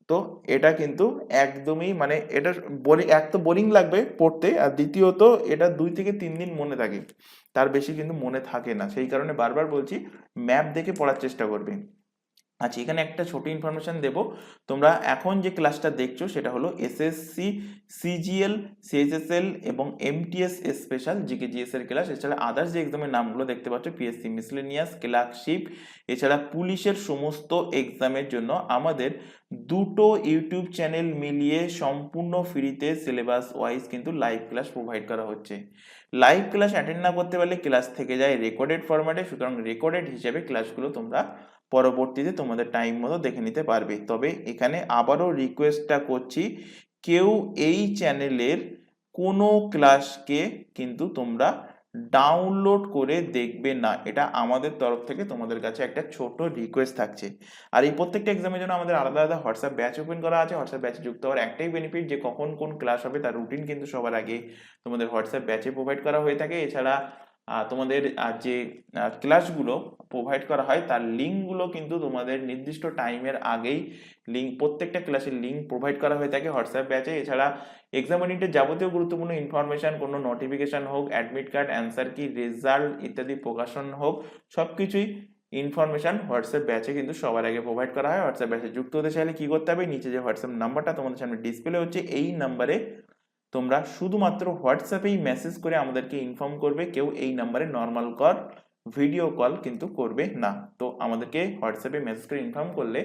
তো এটা কিন্তু একদমই মানে এটা এক তো বোরিং লাগবে পড়তে, আর দ্বিতীয়ত এটা 2 থেকে 3 দিন মনে থাকে, তার বেশি কিন্তু মনে থাকে না। সেই কারণে বারবার বলছি, ম্যাপ দেখে পড়ার চেষ্টা করবে। আচ্ছা, এখানে একটা ছোট ইনফরমেশন দেব। তোমরা এখন যে ক্লাসটা দেখছো সেটা হলো এসএসসি, সিজিএল, সিএইচএসএল এবং এমটিএস স্পেশাল জিকে জিএস এর ক্লাস। এছাড়া আদার্স যে এক্সামের নামগুলো দেখতে পাচ্ছ, পিএসসি মিসলেনিয়াস, ক্লার্কশিপ, এছাড়া পুলিশের সমস্ত এক্সামের জন্য আমাদের দুটো ইউটিউব চ্যানেল মিলিয়ে সম্পূর্ণ ফ্রিতে সিলেবাস ওয়াইজ কিন্তু লাইভ ক্লাস প্রোভাইড করা হচ্ছে। লাইভ ক্লাস অ্যাটেন্ড না করতে পারলে ক্লাস থেকে যায় রেকর্ডেড ফরম্যাটে, সুতরাং রেকর্ডেড হিসেবে ক্লাসগুলো তোমরা পরবর্তীতে তোমাদের টাইম মতো দেখে নিতে পারবে। তবে এখানে আবারও রিকোয়েস্টটা করছি, কেউ এই চ্যানেলের কোনো ক্লাসকে কিন্তু তোমরা ডাউনলোড করে দেখবে না, এটা আমাদের তরফ থেকে তোমাদের কাছে একটা ছোট রিকোয়েস্ট থাকছে। আর এই প্রত্যেকটা এক্সামের জন্য আমাদের আলাদা আলাদা হোয়াটসঅ্যাপ ব্যাচ ওপেন করা আছে। হোয়াটসঅ্যাপ ব্যাচে যুক্ত হওয়ার একটাই বেনিফিট, যে কখন কোন ক্লাস হবে তার রুটিন কিন্তু সবার আগে তোমাদের হোয়াটসঅ্যাপ ব্যাচে প্রোভাইড করা হয়ে থাকে। এছাড়া তোমাদের যে ক্লাসগুলো প্রোভাইড করা হয় তার লিঙ্কগুলো কিন্তু তোমাদের নির্দিষ্ট টাইমের আগেই প্রত্যেকটা ক্লাসের লিঙ্ক প্রোভাইড করা হয়ে থাকে হোয়াটসঅ্যাপ ব্যাচে। এছাড়া এক্সাম ওরিয়েন্টেড যাবতীয় গুরুত্বপূর্ণ ইনফরমেশন, কোনো নোটিফিকেশন হোক, অ্যাডমিট কার্ড, অ্যান্সার কি, রেজাল্ট ইত্যাদি প্রকাশন হোক, সবকিছুই ইনফরমেশন হোয়াটসঅ্যাপ ব্যাচে কিন্তু সবার আগে প্রোভাইড করা হয়। হোয়াটসঅ্যাপ ব্যাচে যুক্ত হতে চাইলে কি করতে হবে, নিচে যে হোয়াটসঅ্যাপ নাম্বারটা তোমাদের সামনে ডিসপ্লে হচ্ছে, এই নাম্বারে তোমরা শুধুমাত্র হোয়াটসঅ্যাপেই মেসেজ করে আমাদেরকে ইনফর্ম করবে। কেউ এই নাম্বারে নর্মাল কল, ভিডিও কল কিন্তু করবে না। তো আমাদেরকে হোয়াটসঅ্যাপে মেসেজ করে ইনফর্ম করলে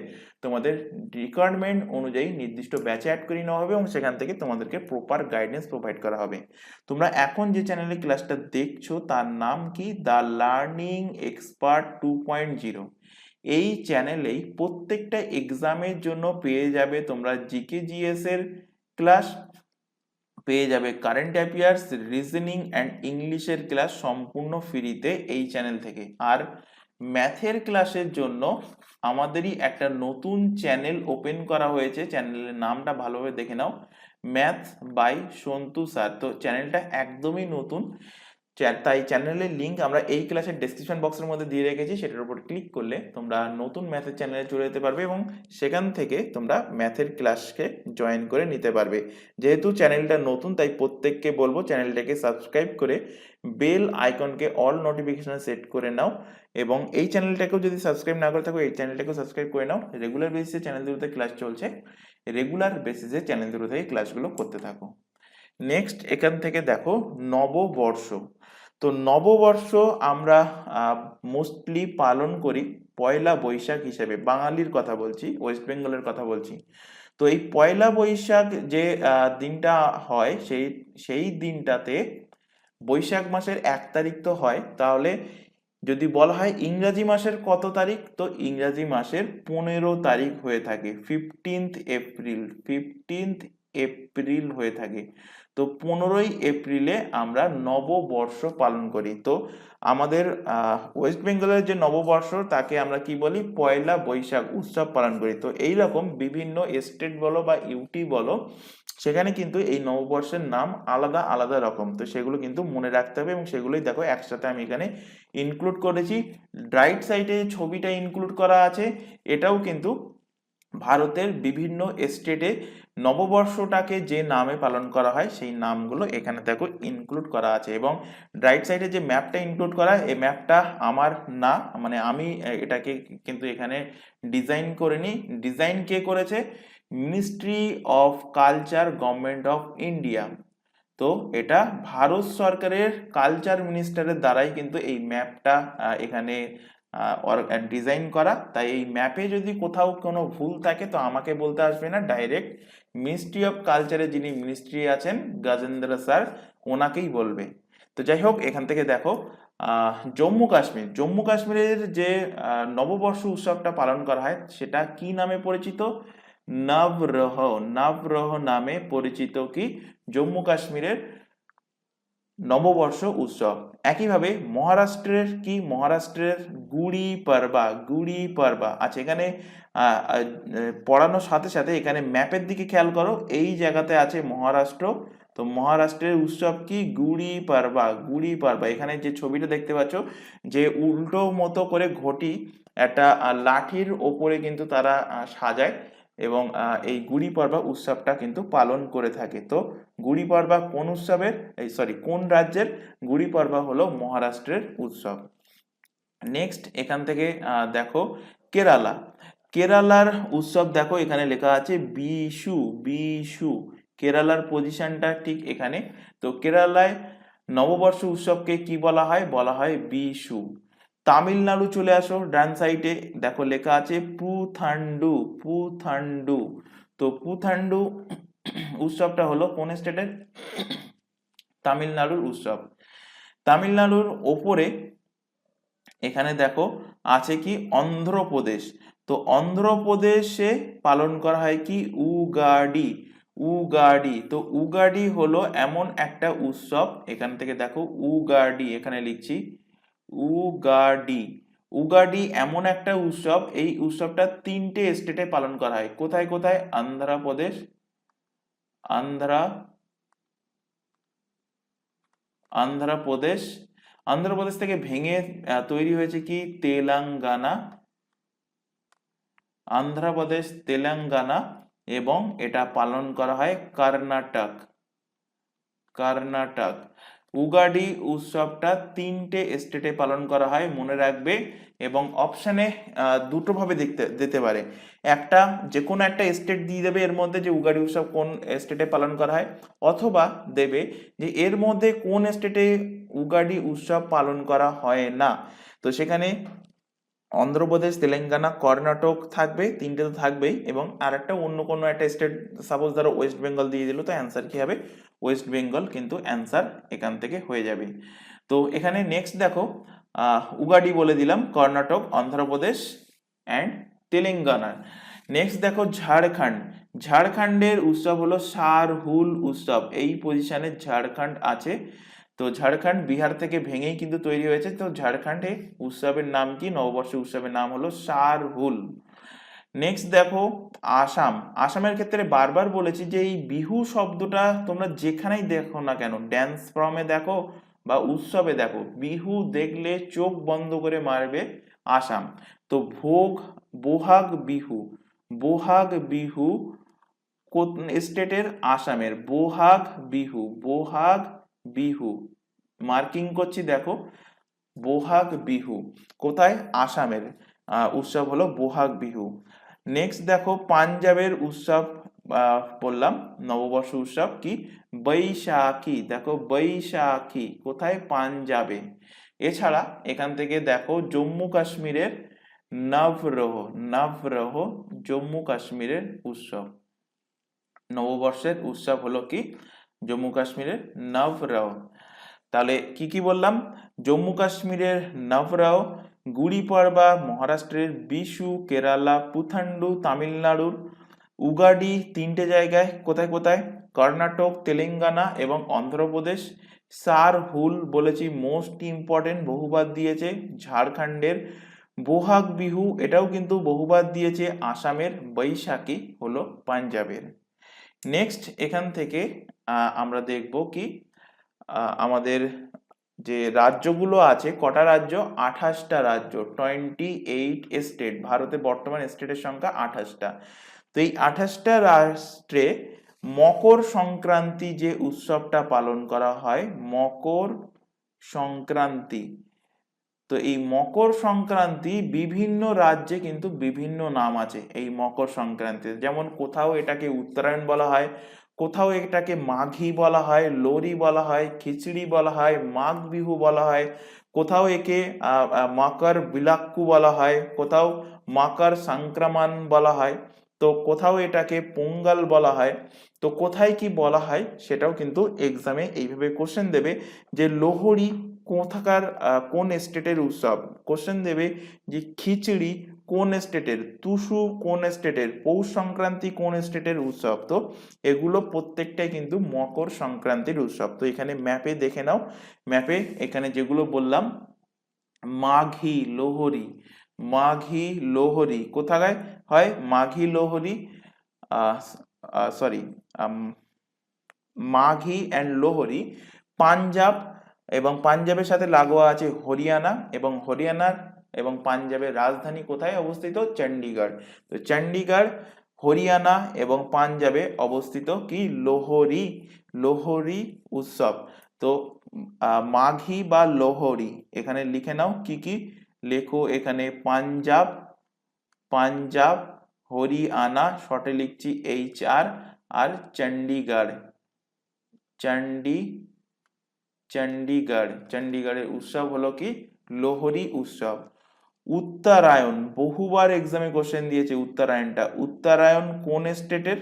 তোমাদের রিকোয়ারমেন্ট অনুযায়ী নির্দিষ্ট ব্যাচে অ্যাড করে নেওয়া হবে এবং সেখান থেকে তোমাদেরকে প্রপার গাইডেন্স প্রোভাইড করা হবে। তোমরা এখন যে চ্যানেলে ক্লাসটা দেখছো তার নাম কি, দ্য লার্নিং এক্সপার্ট 2.0। এই চ্যানেলেই প্রত্যেকটা এক্সামের জন্য পেয়ে যাবে তোমরা জিকে জিএস এর ক্লাস, পেয়ে যাবে কারেন্ট অ্যাফেয়ার্স, রিজনিং অ্যান্ড ইংলিশের ক্লাস সম্পূর্ণ ফ্রিতে এই চ্যানেল থেকে। আর ম্যাথের ক্লাসের জন্য আমাদেরই একটা নতুন চ্যানেল ওপেন করা হয়েছে, চ্যানেলের নামটা ভালোভাবে দেখে নাও, ম্যাথ বাই সন্তু স্যার। তো চ্যানেলটা একদমই নতুন, তাই চ্যানেলের লিঙ্ক আমরা এই ক্লাসের ডেসক্রিপশন বক্সের মধ্যে দিয়ে রেখেছি, সেটার উপর ক্লিক করলে তোমরা নতুন ম্যাথের চ্যানেলে চলে যেতে পারবে এবং সেখান থেকে তোমরা ম্যাথের ক্লাসকে জয়েন করে নিতে পারবে। যেহেতু চ্যানেলটা নতুন তাই প্রত্যেককে বলবো চ্যানেলটাকে সাবস্ক্রাইব করে বেল আইকনকে অল নোটিফিকেশনে সেট করে নাও, এবং এই চ্যানেলটাকেও যদি সাবস্ক্রাইব না করে থাকো এই চ্যানেলটাকেও সাবস্ক্রাইব করে নাও। রেগুলার বেসিসে চ্যানেল দুটোতে ক্লাস চলছে, রেগুলার বেসিসে চ্যানেল দুটো থেকে ক্লাসগুলো করতে থাকো। নেক্সট এখান থেকে দেখো নববর্ষ। তো নববর্ষ আমরা মোস্টলি পালন করি পয়লা বৈশাখ হিসেবে, বাঙালির কথা বলছি, ওয়েস্ট বেঙ্গলের কথা বলছি। তো এই পয়লা বৈশাখ যে দিনটা হয় সেই দিনটাতে বৈশাখ মাসের 1 তারিখ তো হয়, তাহলে যদি বলা হয় ইংরাজি মাসের কত তারিখ, তো ইংরাজি মাসের 15 তারিখ হয়ে থাকে, 15th এপ্রিল, 15th এপ্রিল হয়ে থাকে। তো 15ই এপ্রিলে আমরা নববর্ষ পালন করি। তো আমাদের ওয়েস্ট বেঙ্গলের যে নববর্ষ তাকে আমরা কি বলি, পয়লা বৈশাখ উৎসব পালন করি। তো এইরকম বিভিন্ন স্টেট বলো বা ইউটি বলো, সেখানে কিন্তু এই নববর্ষের নাম আলাদা আলাদা রকম। তো সেগুলো কিন্তু মনে রাখতে হবে এবং সেগুলোই দেখো একসাথে আমি এখানে ইনক্লুড করেছি। রাইট সাইডে ছবিটা ইনক্লুড করা আছে, এটাও কিন্তু ভারতের বিভিন্ন স্টেটে নববর্ষটাকে যে নামে পালন করা হয় সেই নামগুলো এখানে দেখো ইনক্লুড করা আছে। এবং রাইট সাইডে যে ম্যাপটা ইনক্লুড করা, এই ম্যাপটা আমার না, মানে আমি এটাকে কিন্তু এখানে ডিজাইন করিনি। ডিজাইন কে করেছে? Ministry of culture, government of India. তো এটা ভারত সরকারের কালচার মিনিস্টারের দ্বারাই কিন্তু এই ম্যাপটা এখানে ডিজাইন করা। তাই এই ম্যাপে যদি কোথাও কোনো ভুল থাকে তো আমাকে বলতে আসবে না, ডাইরেক্ট মিনিস্ট্রি অফ কালচারের যিনি মিনিস্ট্রি আছেন গজেন্দ্র স্যার, ওনাকেই বলবে। তো যাই হোক, এখান থেকে দেখো জম্মু কাশ্মীর, জম্মু কাশ্মীরের যে নববর্ষ উৎসবটা পালন করা হয় সেটা কি নামে পরিচিত? নবরহ, নবরহ নামে পরিচিত কি জম্মু কাশ্মীরের নববর্ষ উৎসব। একইভাবে মহারাষ্ট্রের কি? মহারাষ্ট্রের গুড়ি পাড়বা, গুড়ি পাড়বা। আচ্ছা, এখানে পড়ানোর সাথে সাথে এখানে ম্যাপের দিকে খেয়াল করো, এই জায়গাতে আছে মহারাষ্ট্র। তো মহারাষ্ট্রের উৎসব কি? গুড়ি পাড়বা, গুড়ি পাড়বা। এখানে যে ছবিটা দেখতে পাচ্ছ, যে উল্টো মতো করে ঘটি একটা লাঠির ওপরে কিন্তু তারা সাজায় এবং এই গুড়ি পাড়বা উৎসবটা কিন্তু পালন করে থাকে। তো গুড়ি পাড়বা কোন উৎসবের, কোন রাজ্যের? গুড়ি পাড়বা হলো মহারাষ্ট্রের উৎসব। নেক্সট এখান থেকে দেখো কেরালা, কেরালার উৎসব দেখো এখানে লেখা আছে বিশু, বিশু। কেরালার পজিশনটা ঠিক এখানে। তো কেরালায় নববর্ষ উৎসবকে কি বলা হয়? বলা হয় বিশু। তামিলনাড়ু চলে আসো, ডান সাইডে দেখো লেখা আছে পুথান্ডু, পুথান্ডু। তো পুথান্ডু উৎসবটা হলো কোন স্টেটের? তামিলনাড়ুর উৎসব। তামিলনাড়ুর ওপরে এখানে দেখো আছে কি? অন্ধ্রপ্রদেশ। তো অন্ধ্রপ্রদেশে পালন করা হয় কি? উগাডি, উগাডি। তো উগাডি হলো এমন একটা উৎসব, এখান থেকে দেখো উগাডি এখানে লিখছি, উগাডি। উগাডি এমন একটা উৎসব, এই উৎসবটা 3টে স্টেটে পালন করা হয়। কোথায় কোথায়? অন্ধ্রপ্রদেশ, অন্ধ্রপ্রদেশ, অন্ধ্রপ্রদেশ থেকে ভেঙে তৈরি হয়েছে কি? তেলেঙ্গানা, অন্ধ্রপ্রদেশ, তেলেঙ্গানা। এবং এটা পালন করা হয় কর্ণাটক, কর্ণাটক। উগাডি উৎসবটা 3টে স্টেটে পালন করা হয়, মনে রাখবে। এবং অপশানে দুটো ভাবে দিতে পারে, একটা যে কোনো একটা স্টেট দিয়ে দেবে এর মধ্যে যে উগাডি উৎসব কোন স্টেটে পালন করা হয়, অথবা দেবে যে এর মধ্যে কোন স্টেটে উগাডি উৎসব পালন করা হয় না। তো সেখানে অন্ধ্রপ্রদেশ, তেলেঙ্গানা, কর্ণাটক থাকবে, 3টে তো থাকবেই। এবং আর একটা অন্য কোনো একটা স্টেট, সাপোজ ধরো ওয়েস্ট বেঙ্গল দিয়ে দিল, তো অ্যান্সার কি হবে? ওয়েস্ট বেঙ্গল কিন্তু অ্যান্সার এখান থেকে হয়ে যাবে। তো এখানে নেক্সট দেখো উগাডি বলে দিলাম, কর্ণাটক, অন্ধ্রপ্রদেশ অ্যান্ড তেলেঙ্গানা। নেক্সট দেখো ঝাড়খণ্ড, ঝাড়খণ্ডের উৎসব হলো সারহুল উৎসব। এই পজিশনে ঝাড়খণ্ড আছে। তো ঝাড়খণ্ড বিহার থেকে ভেঙেই কিন্তু তৈরি হয়েছে। তো ঝাড়খণ্ডে উৎসবের নাম কি? নববর্ষ উৎসবের নাম হলো সারহুল। নেক্সট দেখো আসাম, আসামের ক্ষেত্রে বারবার বলেছি যে এই বিহু শব্দটা তোমরা যেখানেই দেখো না কেন, ড্যান্স ফর্মে দেখো বা উৎসবে দেখো, বিহু দেখলে চোখ বন্ধ করে মারবে আসাম। তো বোহাগ বিহু, বোহাগ বিহু কোন স্টেটের? আসামের। বোহাগ বিহু, বোহাগ বিহু মার্কিং করছি দেখো, বোহাগ বিহু কোথায়? আসামের উৎসব হলো বোহাগ বিহু। নেক্সট দেখো পাঞ্জাবের উৎসব বললাম, নববর্ষ উৎসব কি? বৈশাখী। দেখো বৈশাখী কোথায়? পাঞ্জাবে। এছাড়া এখান থেকে দেখো জম্মু কাশ্মীরের নবরহ, নবরহ জম্মু কাশ্মীরের উৎসব। নববর্ষের উৎসব হলো কি? জম্মু কাশ্মীরের নবরহ। তাহলে কি কি বললাম? জম্মু কাশ্মীরের নবরাও, গুড়ি পড়বা, মহারাষ্ট্রের বিশু, কেরালা পুথান্ডু, তামিলনাড়ুর উগাডি, তিনটে জায়গায় কোথায় কোথায়? কর্ণাটক, তেলেঙ্গানা এবং অন্ধ্রপ্রদেশ। সার হুল বলেছি মোস্ট ইম্পর্টেন্ট, বহুবার দিয়েছে। ঝাড়খণ্ডের বোহাগ বিহু, এটাও কিন্তু বহুবার দিয়েছে। আসামের বৈশাখী হলো পাঞ্জাবের। নেক্সট এখান থেকে আমরা দেখব কি আমাদের যে রাজ্যগুলো আছে, কটা রাজ্য? 28টা রাজ্য, 28 স্টেট। ভারতে বর্তমান স্টেটের সংখ্যা 28টা। তো এই 28টা রাষ্ট্রে মকর সংক্রান্তি যে উৎসবটা পালন করা হয়, মকর সংক্রান্তি। তো এই মকর সংক্রান্তি বিভিন্ন রাজ্যে কিন্তু বিভিন্ন নাম আছে এই মকর সংক্রান্তি। যেমন কোথাও এটাকে উত্তরায়ণ বলা হয়, কোথাও এটাকে মাঘী বলা হয়, লোরি বলা হয়, খিচড়ি বলা হয়, মাঘ বিহু বলা হয়, কোথাও একে মকর বিলাক্কু বলা হয়, কোথাও মকর সংক্রমণ বলা হয়, তো কোথাও এটাকে পোঙ্গল বলা হয়। তো কোথায় কি বলা হয় সেটাও কিন্তু এক্সামে এইভাবে কোশ্চেন দেবে যে লোহড়ি কোথাকার কোন স্টেটের উৎসব। কোশ্চেন দেবে যে খিচড়ি কোন স্টেটের, টুসু কোন স্টেটের, পৌষ সংক্রান্তি কোন স্টেটের উৎসব। তো এগুলো প্রত্যেকটাই কিন্তু মকর সংক্রান্তির উৎসব। তো এখানে ম্যাপে দেখে নাও, ম্যাপে এখানে যেগুলো বললাম মাঘী, লোহড়ি, মাঘী লোহড়ি কোথায় হয়? মাঘী লোহড়ি সরি মাঘী অ্যান্ড লোহড়ি পাঞ্জাব এবং পাঞ্জাবের সাথে লাগোয়া আছে হরিয়ানা, এবং হরিয়ানার এবং পাঞ্জাবের রাজধানী কোথায় অবস্থিত? চণ্ডীগড়। তো চণ্ডীগড়, হরিয়ানা এবং পাঞ্জাবে অবস্থিত কি? লোহড়ি, লোহড়ি উৎসব। তো মাঘী বা লোহড়ি এখানে লিখে নাও কি কি, লেখো এখানে পাঞ্জাব, পাঞ্জাব, হরিয়ানা শর্টে লিখছি HR, আর চণ্ডীগড়, চণ্ডীগড়ের উৎসব হলো কি? লোহড়ি উৎসব। উত্তরায়ণ, বহুবার এক্সামে কোশ্চেন দিয়েছে উত্তরায়ণটা। উত্তরায়ণ কোন স্টেটের?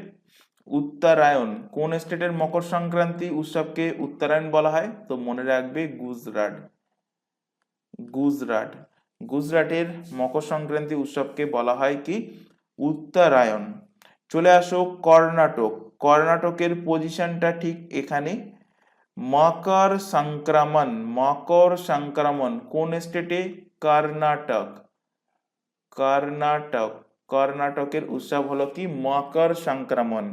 উত্তরায়ণ কোন স্টেটের মকর সংক্রান্তি উৎসবকে উত্তরায়ণ বলা হয়? তো মনে রাখবে গুজরাট, গুজরাট, গুজরাটের মকর সংক্রান্তি উৎসবকে বলা হয় কি? উত্তরায়ণ। চলে আসো কর্ণাটক, কর্ণাটকের পজিশনটা ঠিক এখানে। মকর সংক্রমণ, মকর সংক্রমণ কোন স্টেটে? কর্ণাটক, কর্ণাটক, কর্ণাটকের উৎসব হলো কি? মকর সংক্রমণ।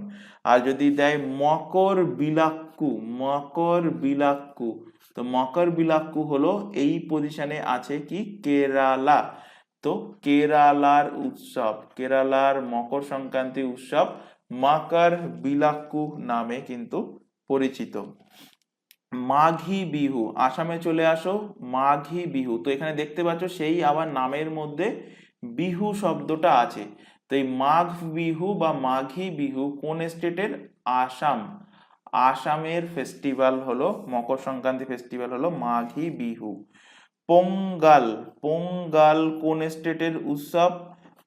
আর যদি দেয় মকর বিলাক্কু, মকর বিলাক্কু, তো মকর বিলাক্কু হলো এই পজিশনে আছে কি? কেরালা। তো কেরালার উৎসব, কেরালার মকর সংক্রান্তি উৎসব মকর বিলাক্কু নামে কিন্তু পরিচিত। মাঘী বিহু, আসামে চলে আসো, মাঘী বিহু। তো এখানে দেখতে পাচ্ছ সেই আবার নামের মধ্যে বিহু শব্দটা আছে। তো এই মাঘ বিহু বা মাঘী বিহু কোন স্টেটের? আসাম, আসামের ফেস্টিভ্যাল হলো, মকর সংক্রান্তি ফেস্টিভ্যাল হলো মাঘী বিহু। পোঙ্গল, পোঙ্গল কোন স্টেটের উৎসব?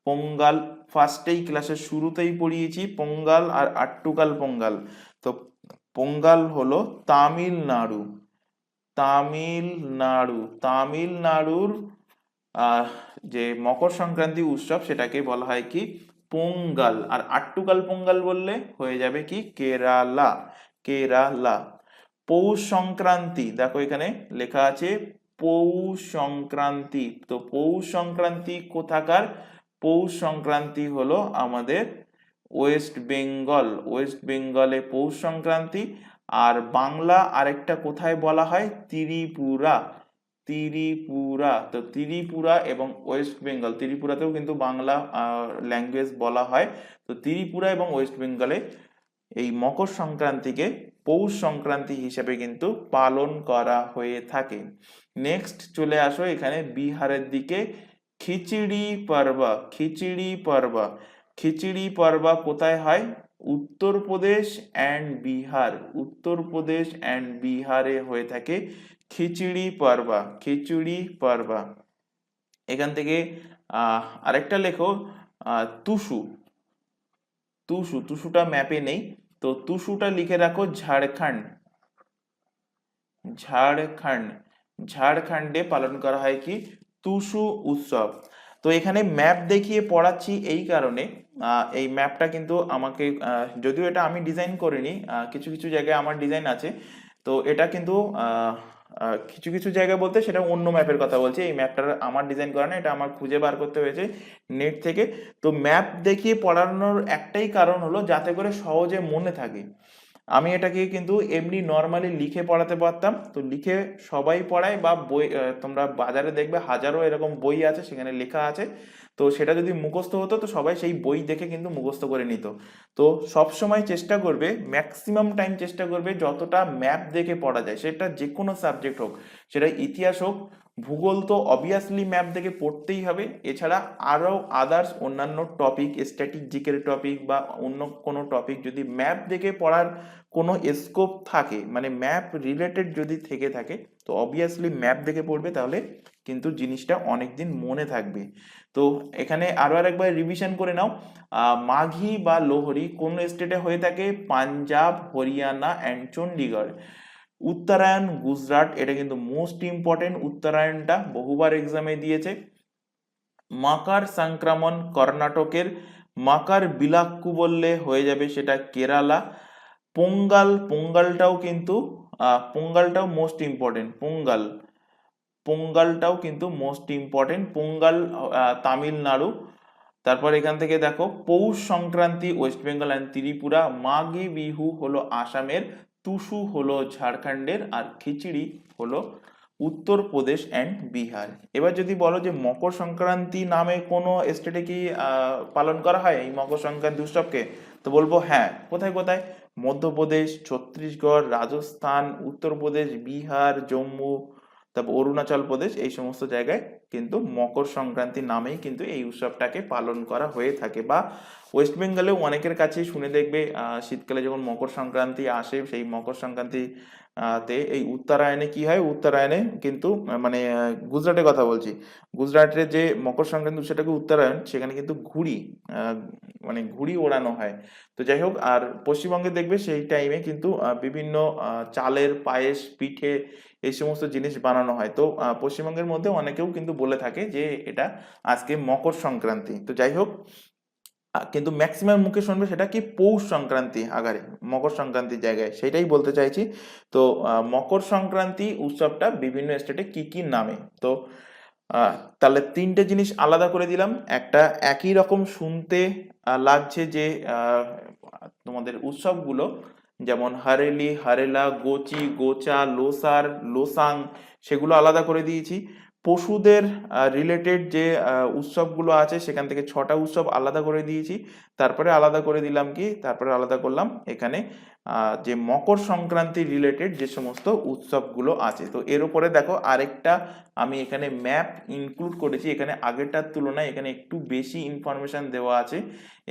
পোঙ্গল ফার্স্টেই ক্লাসের শুরুতেই পড়িয়েছি, পোঙ্গল আর আট্টুকাল পোঙ্গল। তো পোঙ্গল হলো তামিলনাড়ু, তামিলনাড়ু, তামিলনাড়ুর যে মকর সংক্রান্তি উৎসব সেটাকে বলা হয় কি? পোঙ্গল। আর আট্টুকাল পোঙ্গল বললে হয়ে যাবে কি? কেরালা, কেরালা। পৌষ সংক্রান্তি, দেখো এখানে লেখা আছে পৌষ সংক্রান্তি। তো পৌষ সংক্রান্তি কোথাকার? পৌষ সংক্রান্তি হলো আমাদের ওয়েস্ট বেঙ্গল, ওয়েস্ট বেঙ্গলে পৌষ সংক্রান্তি। আর বাংলা আরেকটা কোথায় বলা হয়? ত্রিপুরা, ত্রিপুরা। তো ত্রিপুরা এবং ওয়েস্ট বেঙ্গল, ত্রিপুরাতেও কিন্তু বাংলা ল্যাঙ্গুয়েজ বলা হয়। তো ত্রিপুরা এবং ওয়েস্ট বেঙ্গলে এই মকর সংক্রান্তিকে পৌষ সংক্রান্তি হিসেবে কিন্তু পালন করা হয়ে থাকে। নেক্সট চলে আসো এখানে বিহারের দিকে, খিচড়ি পর্বা, খিচড়ি পর্বা, খিচড়ি পর্বা কোথায় হয়? উত্তরপ্রদেশ অ্যান্ড বিহার, উত্তরপ্রদেশ অ্যান্ড বিহারে হয়ে থাকে খিচড়ি পর্বা, খিচড়ি পর্বা। এখান থেকে আরেকটা লেখো টুসু, টুসু, টুসুটা ম্যাপে নেই, তো টুসুটা লিখে রাখো ঝাড়খণ্ড, ঝাড়খণ্ড, ঝাড়খণ্ডে পালন করা হয় কি টুসু উৎসব। তো এখানে ম্যাপ দেখিয়ে পড়াচ্ছি এই কারণে, এই ম্যাপটা কিন্তু আমাকে যদিও এটা আমি ডিজাইন করিনি, কিছু কিছু জায়গায় আমার ডিজাইন আছে, তো এটা কিন্তু কিছু কিছু জায়গায় বলতে সেটা অন্য ম্যাপের কথা বলছি, এই ম্যাপটা আমার ডিজাইন করা না, এটা আমার খুঁজে বার করতে হয়েছে নেট থেকে। তো ম্যাপ দেখিয়ে পড়ানোর একটাই কারণ হলো যাতে করে সহজে মনে থাকে। আমি এটাকে কিন্তু এমনি নর্মালি লিখে পড়াতে পারতাম, তো লিখে সবাই পড়ায় বা বই, তোমরা বাজারে দেখবে হাজারো এরকম বই আছে সেখানে লেখা আছে, তো সেটা যদি মুখস্থ হতো তো সবাই সেই বই দেখে কিন্তু মুখস্থ করে নিত। তো সব সময় চেষ্টা করবে, ম্যাক্সিমাম টাইম চেষ্টা করবে যতটা ম্যাপ দেখে পড়া যায়, সেটা যে কোনো সাবজেক্ট হোক, সেটা ইতিহাস হোক, ভূগোল তো অবভিয়াসলি ম্যাপ দেখে পড়তেই হবে, এছাড়া আরও আদার্স অন্যান্য টপিক, স্ট্যাটিক টপিক বা অন্য কোনো টপিক যদি ম্যাপ দেখে পড়ার কোনো স্কোপ থাকে, মানে ম্যাপ রিলেটেড যদি থেকে থাকে, তো অবভিয়াসলি ম্যাপ দেখে পড়বে, তাহলে কিন্তু জিনিসটা অনেকদিন মনে থাকবে। তো এখানে আরো আরেকবার রিভিশন করে নাও, মাঘী বা লোহরি কোন স্টেটে হয়ে থাকে? পাঞ্জাব, হরিয়ানা অ্যান্ড চণ্ডীগড়। উত্তরায়ণ গুজরাট, এটা কিন্তু মোস্ট ইম্পর্টেন্ট, উত্তরায়ণটা বহুবার এক্সামে দিয়েছে। মকর সংক্রমণ কর্ণাটকের, মকর বিলাক্কু বললে হয়ে যাবে সেটা কেরালা। পোঙ্গাল, পোঙ্গালটাও কিন্তু পোঙ্গালটাও মোস্ট ইম্পর্টেন্ট, পোঙ্গাল, পোঙ্গালটাও কিন্তু মোস্ট ইম্পর্টেন্ট, পোঙ্গাল তামিলনাড়ু। তারপর এখান থেকে দেখো পৌষ সংক্রান্তি ওয়েস্ট বেঙ্গল অ্যান্ড ত্রিপুরা, মাঘী বিহু হলো আসামের, টুসু হলো ঝাড়খণ্ডের, আর খিচড়ি হলো উত্তরপ্রদেশ অ্যান্ড বিহার। এবার যদি বলো যে মকর সংক্রান্তি নামে কোনো স্টেটে কি পালন করা হয় এই মকর সংক্রান্তি উৎসবকে, তো বলবো হ্যাঁ। কোথায় কোথায়? মধ্যপ্রদেশ, ছত্তিশগড়, রাজস্থান, উত্তরপ্রদেশ, বিহার, জম্মু, তারপর অরুণাচল প্রদেশ, এই সমস্ত জায়গায় কিন্তু মকর সংক্রান্তি নামেই কিন্তু এই উৎসবটাকে পালন করা হয়ে থাকে। বা ওয়েস্ট বেঙ্গলেও অনেকের কাছেই শুনে দেখবে শীতকালে যখন মকর সংক্রান্তি আসে, সেই মকর সংক্রান্তি তে এই উত্তরায়ণে কি হয়, উত্তরায়ণে কিন্তু মানে গুজরাটের কথা বলছি, গুজরাটের যে মকর সংক্রান্তি সেটাকে উত্তরায়ণ, সেখানে কিন্তু ঘুড়ি, মানে ঘুড়ি ওড়ানো হয়। তো যাই হোক, আর পশ্চিমবঙ্গে দেখবে সেই টাইমে কিন্তু বিভিন্ন চালের পায়েস, পিঠে, এই সমস্ত জিনিস বানানো হয়। তো পশ্চিমবঙ্গের মধ্যে অনেকেও কিন্তু বলে থাকে যে এটা আজকে মকর সংক্রান্তি। তো যাই হোক, কিন্তু ম্যাক্সিমাম মুখে শুনবে সেটা কি পৌষ সংক্রান্তি আগারে, মকর সংক্রান্তির জায়গায়, সেটাই বলতে চাইছি। তো মকর সংক্রান্তি উৎসবটা বিভিন্ন স্টেটে কি কি নামে, তো তাহলে তিনটে জিনিস আলাদা করে দিলাম। একটা একই রকম শুনতে লাগছে যে তোমাদের উৎসবগুলো, যেমন হারেলি, হারেলা, গোচি, গোচা, লোসার, লোসাং, সেগুলো আলাদা করে দিয়েছি। পশুদের রিলেটেড যে উৎসবগুলো আছে সেখান থেকে 6টা উৎসব আলাদা করে দিয়েছি। তারপরে আলাদা করে দিলাম কি, তারপরে আলাদা করলাম এখানে যে মকর সংক্রান্তি রিলেটেড যে সমস্ত উৎসবগুলো আছে। তো এর উপরে দেখো আরেকটা আমি এখানে ম্যাপ ইনক্লুড করেছি, এখানে আগেরটার তুলনায় এখানে একটু বেশি ইনফরমেশন দেওয়া আছে,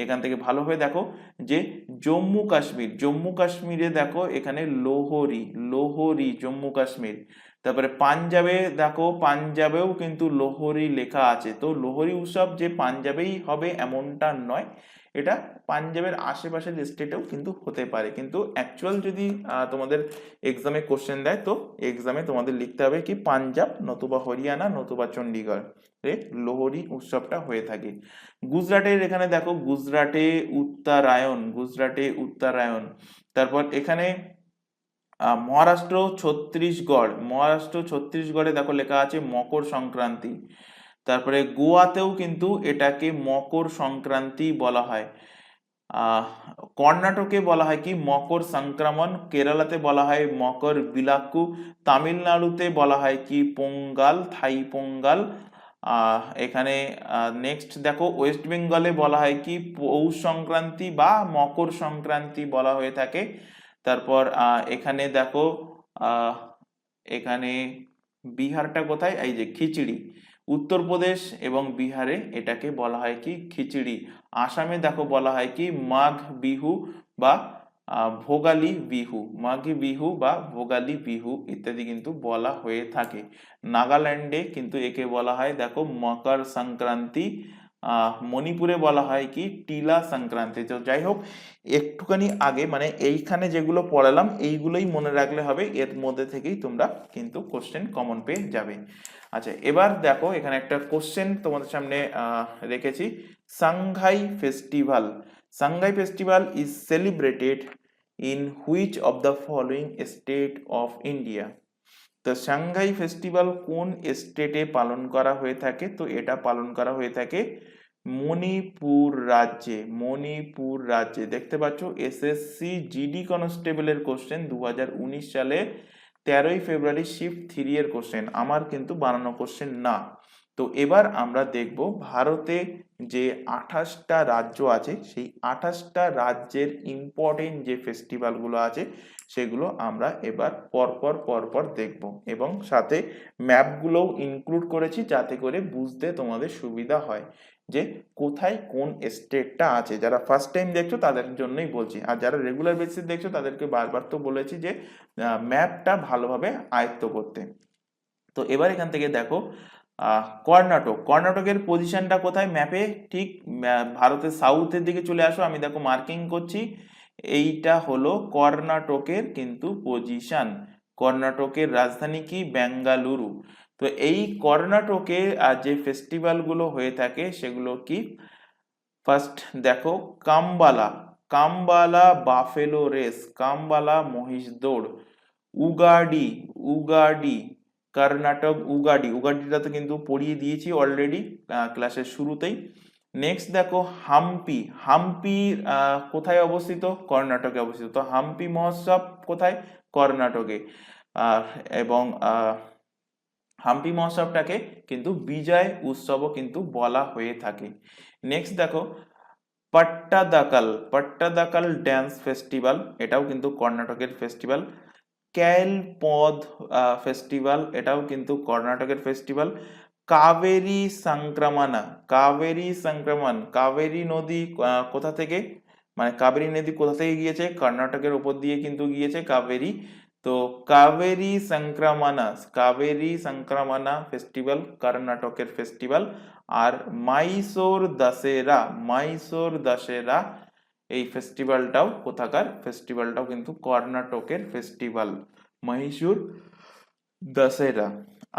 এখান থেকে ভালোভাবে দেখো যে জম্মু কাশ্মীর, জম্মু কাশ্মীরে দেখো এখানে লোহরি, লোহরি জম্মু কাশ্মীর। তারপরে পাঞ্জাবে দেখো, পাঞ্জাবেও কিন্তু লোহরি লেখা আছে। তো লোহরি উৎসব যে পাঞ্জাবেই হবে এমনটা নয়, এটা পাঞ্জাবের আশেপাশের স্টেটেও কিন্তু হতে পারে, কিন্তু অ্যাকচুয়াল যদি তোমাদের এক্সামে কোশ্চেন দেয়, তো এক্সামে তোমাদের লিখতে হবে কি পাঞ্জাব নতুবা হরিয়ানা নতুবা চণ্ডীগড় এ লোহরি উৎসবটা হয়ে থাকে। গুজরাটের এখানে দেখো গুজরাটে উত্তরায়ণ, গুজরাটে উত্তরায়ণ। তারপর এখানে মহারাষ্ট্র, ছত্তিশগড়, মহারাষ্ট্র ছত্তিশগড়ে দেখো লেখা আছে মকর সংক্রান্তি। তারপরে গোয়াতেও কিন্তু এটাকে মকর সংক্রান্তি বলা হয়। কর্ণাটকে বলা হয় কি মকর সংক্রমণ, কেরালাতে বলা হয় মকর বিলাক্কু, তামিলনাড়ুতে বলা হয় কি পোঙ্গাল, থাই পোঙ্গাল। এখানে নেক্সট দেখো ওয়েস্ট বেঙ্গলে বলা হয় কি পৌষ সংক্রান্তি বা মকর সংক্রান্তি বলা হয়ে থাকে। তারপর এখানে দেখো এখানে বিহারটা কোথায়, এই যে খিচড়ি, উত্তরপ্রদেশ এবং বিহারে এটাকে বলা হয় কি খিচড়ি। আসামে দেখো বলা হয় কি মাঘ বিহু বা ভোগালী বিহু, মাঘী বিহু বা ভোগালী বিহু ইত্যাদি কিন্তু বলা হয়ে থাকে। নাগাল্যান্ডে কিন্তু একে বলা হয় দেখো মকর সংক্রান্তি, মণিপুরে বলা হয় কি টিলা সংক্রান্তি। তো যাই হোক, একটুখানি আগে মানে এইখানে যেগুলো পড়ালাম এইগুলোই মনে রাখলে হবে, এর মধ্যে থেকেই তোমরা কিন্তু কোশ্চেন কমন পেয়ে যাবে। আচ্ছা, এবার দেখো এখানে একটা কোশ্চেন তোমাদের সামনে রেখেছি। Shanghai festival, Shanghai festival is celebrated in which of the following state of India. তো সাংহাই ফেস্টিভ্যাল কোন স্টেটে পালন করা হয়ে থাকে? তো এটা পালন করা হয়ে থাকে মণিপুর রাজ্যে। মণিপুর রাজ্যে দেখতে পাচ্ছ এসএসসি জিডি কনস্টেবলের কোশ্চেন 2019 সালে 13ই ফেব্রুয়ারি শিফট 3 এর কোশ্চেন, আমার কিন্তু বানানো কোশ্চেন না। তো এবার আমরা দেখব ভারতে যে 28টা রাজ্য আছে সেই 28টা রাজ্যের ইম্পর্টেন্ট যে ফেস্টিভ্যালগুলো আছে সেগুলো আমরা এবার পরপর দেখব, এবং সাথে ম্যাপগুলোও ইনক্লুড করেছি যাতে করে বুঝতে তোমাদের সুবিধা হয় যে কোথায় কোন স্টেটটা আছে। যারা ফার্স্ট টাইম দেখছো তাদের জন্যই বলছি, আর যারা রেগুলার বেসিস দেখছো তাদেরকে বারবার তো বলেছি যে ম্যাপটা ভালোভাবে আয়ত্ত করতে। তো এবার এখান থেকে দেখো কর্ণাটক, কর্ণাটকের পজিশনটা কোথায় ম্যাপে? ঠিক ভারতের সাউথের দিকে চলে আসো, আমি দেখো মার্কিং করছি, এইটা হলো কর্ণাটকের কিন্তু পজিশন। কর্ণাটকের রাজধানী কি? বেঙ্গালুরু। তো এই কর্ণাটকে যে ফেস্টিভ্যালগুলো হয়ে থাকে সেগুলো কি? ফার্স্ট দেখো কাম্বালা, কাম্বালা বাফেলো রেস, কাম্বালা মহিষ দৌড়, উগাডি, উগাডি কর্ণাটক, উগাডি, উগাডিটা তো কিন্তু পড়িয়ে দিয়েছি অলরেডি ক্লাসের শুরুতেই। নেক্সট দেখো হাম্পি, হাম্পি কোথায় অবস্থিত? কর্ণাটকে অবস্থিত। তো হাম্পি মহোৎসব কোথায়? কর্ণাটকে। এবং হাম্পি মহোৎসবটাকে কিন্তু বিজয় উৎসবও কিন্তু বলা হয়ে থাকে। নেক্সট দেখো পট্টাদাকাল, পট্টাদাকাল ড্যান্স ফেস্টিভ্যাল, এটাও কিন্তু কর্ণাটকের ফেস্টিভ্যাল। ক্যালপদ ফেস্টিভ্যাল, এটাও কিন্তু কর্ণাটকের ফেস্টিভ্যাল। কাবেরী সংক্রমণা, কাবেরী সংক্রমণ, কাবেরী নদী কোথা থেকে, মানে কাবেরী নদী কোথা থেকে গিয়েছে? কর্ণাটকের উপর দিয়ে কিন্তু গিয়েছে কাবেরী। তো কাবেরী সংক্রমণা, কাবেরী সংক্রমণা ফেস্টিভ্যাল কর্ণাটকের ফেস্টিভ্যাল। আর মাইসোর দশেরা, মাইসোর দশেরা এই ফেস্টিভ্যালটাও কোথাকার? ফেস্টিভ্যালটাও কিন্তু কর্ণাটকের ফেস্টিভ্যাল, মহীশূর দশেরা।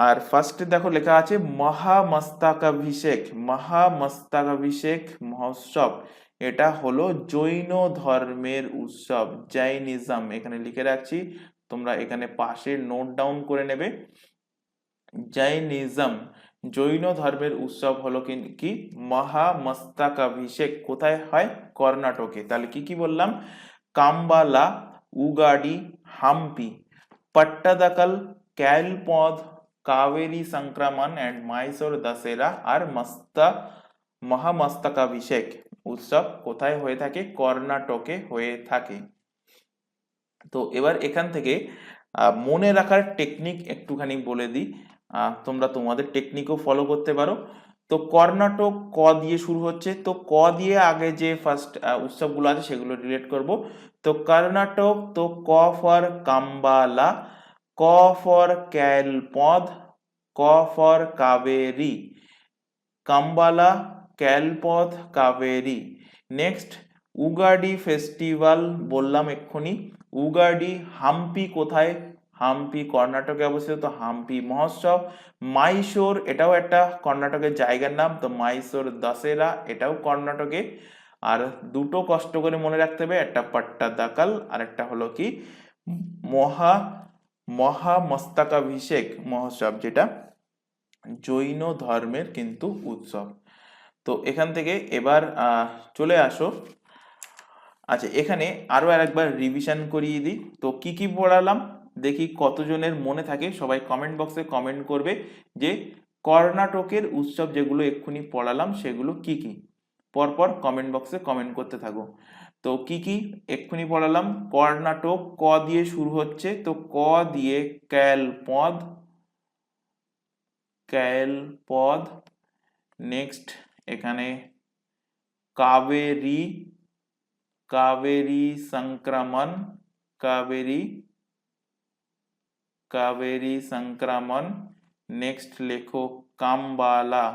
আর ফার্স্টে দেখো লেখা আছে মহামস্তকাভিষেক, মহামস্তকাভিষেক মহোৎসব, এটা হলো জৈন ধর্মের উৎসব, জৈনিজম, এখানে লিখে রাখছি, তোমরা এখানে পাশে নোট ডাউন করে নেবে। জৈনিজম, জৈন ধর্মের উৎসব হলো কি মহামস্তকাভিষেক, কোথায় হয়? কর্ণাটকে। তাহলে কি কি বললাম? কাম্বালা, উগাডি, হাম্পি, পট্টাদাকাল, ক্যালপদ, কাবেরী সংক্রমণ এন্ড মাইসোর দশেরা আর মহামস্তকাভিষেক উৎসব কোথায় হয়ে থাকে? কর্ণাটকে হয়ে থাকে। তো এবার এখান থেকে মনে রাখার টেকনিক একটুখানি বলে দিই, তোমরা তোমাদের টেকনিকও ফলো করতে পারো। তো কর্ণাটক ক দিয়ে শুরু হচ্ছে, তো ক দিয়ে আগে যে ফার্স্ট উৎসবগুলো আছে সেগুলো রিলেট করব। তো কর্ণাটক, তো ক ফর কাম্বালা, ক for Kailpodh, K for Kaveri, Kambala, Kailpodh, Kaveri. Next Ugadi festival বললাম এক্ষুনি, উগাডি। হাম্পি কোথায়? হাম্পি কর্ণাটকে অবস্থিত, তো হাম্পি মহোৎসব। মাইসোর, এটাও একটা কর্ণাটকের জায়গার নাম, তো মাইসোর দশেরা, এটাও কর্ণাটকে। আর দুটো কষ্ট করে মনে রাখতে হবে, একটা পট্টাদাকাল আর একটা হলো কি মহামস্তকাভিষেক মহোৎসব, যেটা জৈন ধর্মের কিন্তু উৎসব। তো এখান থেকে এবার চলে আসো, আচ্ছা এখানে আরো আরেকবার রিভিশন করিয়ে দিই। তো কি কি পড়ালাম দেখি কতজনের মনে থাকে, সবাই কমেন্ট বক্সে কমেন্ট করবে যে কর্ণাটকের উৎসব যেগুলো এক্ষুনি পড়ালাম সেগুলো কি কি, পরপর কমেন্ট বক্সে কমেন্ট করতে থাকো। তো কি কি এক্ষুনি পড়ালাম? কর্ণাটক ক দিয়ে শুরু হচ্ছে, তো ক দিয়ে ক্যালপদ, ক্যালপদ। নেক্সট এখানে কাবেরী, কাবেরী সংক্রমণ, কাবেরী, কাবেরী সংক্রমণ। নেক্সট লেখো কাম্বালা,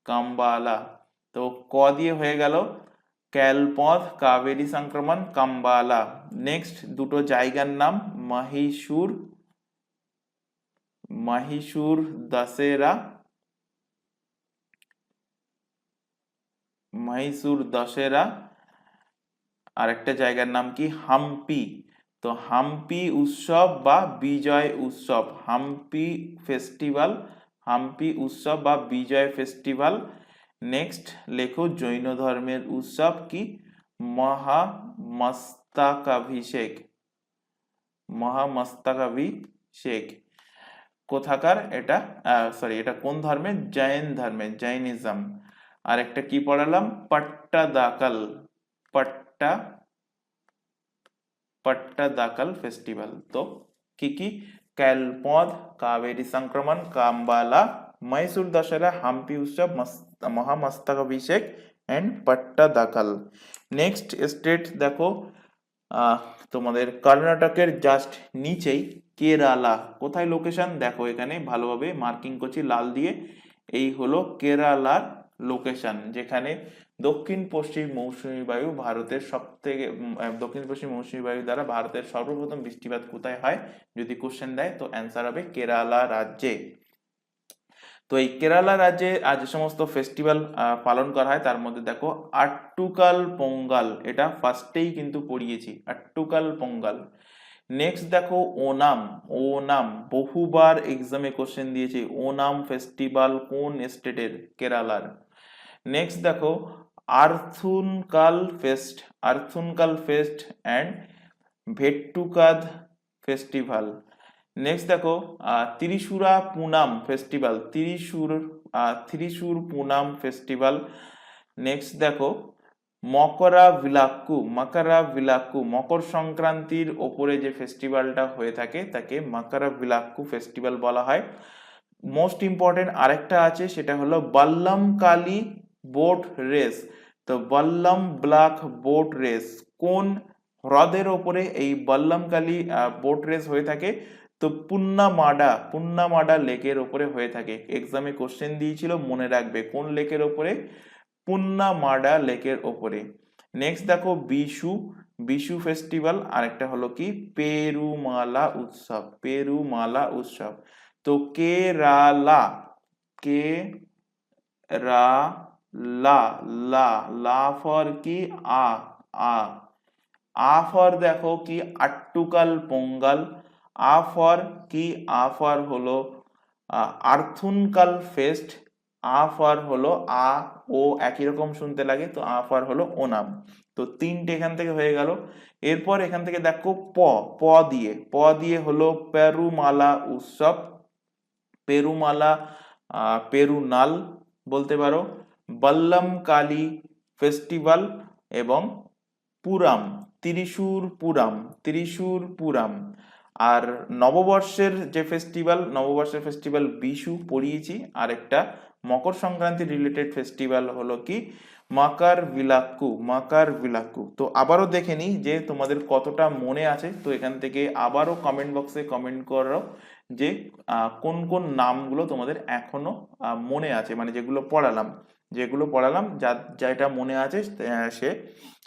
কাম্বালা। তো ক দিয়ে হয়ে গেল ক্যালপথ, কাবেরী সংক্রমণ, কাম্বালা। নেক্সট দুটো জায়গার নাম মহীশূর, মহীশূর দশেরা, মহীশূর দশেরা। আর একটা জায়গার নাম কি হাম্পি। তো হাম্পি উৎসব বা বিজয় উৎসব, হাম্পি ফেস্টিভ্যাল, হাম্পি উৎসব বা বিজয় ফেস্টিভ্যাল। নেক্সট লেখো জৈন ধর্মের উৎসব কি মহামস্তকাভিষেক, মহামস্তকাভিষেক। কোথাকার এটা, সরি এটা কোন ধর্মের, জৈন ধর্মের, জৈনিজম। আর একটা কি পড়ালাম পট্টাদাকাল, পট্টাদাকাল ফেস্টিভ্যাল। তো কি কি ক্যালপদ, কাবেরী সংক্রমণ, কাম্বালা, মহীশূর দশেরা, হাম্পি উৎসব, মহামস্তকাভিষেক এন্ড পট্টাদাকাল। নেক্সট স্টেট দেখো তোমাদের কর্ণাটকের জাস্ট নিচেই কেরালা। কোথায় লোকেশন দেখো, এখানে ভালোভাবে মার্কিং করছি লাল দিয়ে। এই হলো কেরালার লোকেশন, যেখানে দক্ষিণ পশ্চিম মৌসুমী বায়ু ভারতের সবথেকে, দক্ষিণ পশ্চিম মৌসুমী বায়ু দ্বারা ভারতের সর্বপ্রথম বৃষ্টিপাত কোথায় হয় যদি কোশ্চেন দেয়, তো অ্যান্সার হবে কেরালা রাজ্যে। তো এই কেরালা রাজ্যে আজ যে সমস্ত ফেস্টিভ্যাল পালন করা হয় তার মধ্যে দেখো আট্টুকাল পোঙ্গাল, এটা ফার্স্টেই কিন্তু পড়িয়েছি, আট্টুকাল পোঙ্গাল। নেক্সট দেখো ওনাম, ওনাম বহুবার এক্সামে কোশ্চেন দিয়েছে, ওনাম ফেস্টিভ্যাল কোন স্টেটের, কেরালার। নেক্সট দেখো Arthunkal fest, Arthunkal fest and Vettukad festival. Next দেখো Thrissur Pooram festival, Thrissur Pooram festival. Next দেখো মকরা ভিলাক্কু, মকরা ভিলাক্কু মকর সংক্রান্তির ওপরে যে ফেস্টিভ্যালটা হয়ে থাকে তাকে মকরা ভিলাক্কু ফেস্টিভ্যাল বলা হয়। মোস্ট ইম্পর্টেন্ট আরেকটা আছে, সেটা হলো বল্লম কালী বোট রেস। তো বল্লম ব্লাক বোট রেস কোন হ্রদের ওপরে এই বল্লম কালী বোট রেস হয়ে থাকে, তো পুন্নামাডা লেকের ওপরে হয়ে থাকে। এক্সামে কোশ্চেন দিয়েছিল, মনে রাখবে কোন লেকের ওপরে, পুন্নামাডা লেকের ওপরে। নেক্সট দেখো বিশু, বিশু ফেস্টিভ্যাল। আরেকটা হলো কি পেরুমালা উৎসব, পেরুমালা উৎসব। তো কেরালা, কেরালা, লা, লা ফর কি আ ফর দেখো কি আট্টুকাল পোঙ্গাল, আ ফর কি, আ ফর হলো আর্থুনকাল ফেস্ট, আ ফর হলো আ ও একই রকম শুনতে লাগে, তো আ ফর হলো ওনাম। তো তিনটে এখান থেকে হয়ে গেল। এরপর এখান থেকে দেখো প দিয়ে হলো পেরুমালা উৎসব, পেরুমালা, পেরুনাল বলতে পারো, বল্লম কালী ফেস্টিভ্যাল এবং পুরাম, ত্রিশুর পুরাম। আর নববর্ষের যে ফেস্টিভ্যাল, নববর্ষের ফেস্টিভ্যাল বিশু পড়িয়েছি। আর একটা মকর সংক্রান্তি রিলেটেড ফেস্টিভ্যাল হলো কি মাকার বিলাক্কু, মাকার বিলাক্কু। তো আবারও দেখে নিই যে তোমাদের কতটা মনে আছে। তো এখান থেকে আবারও কমেন্ট বক্সে কমেন্ট করো যে কোন কোন নামগুলো তোমাদের এখনো মনে আছে, মানে যেগুলো পড়ালাম যেটা মনে আছে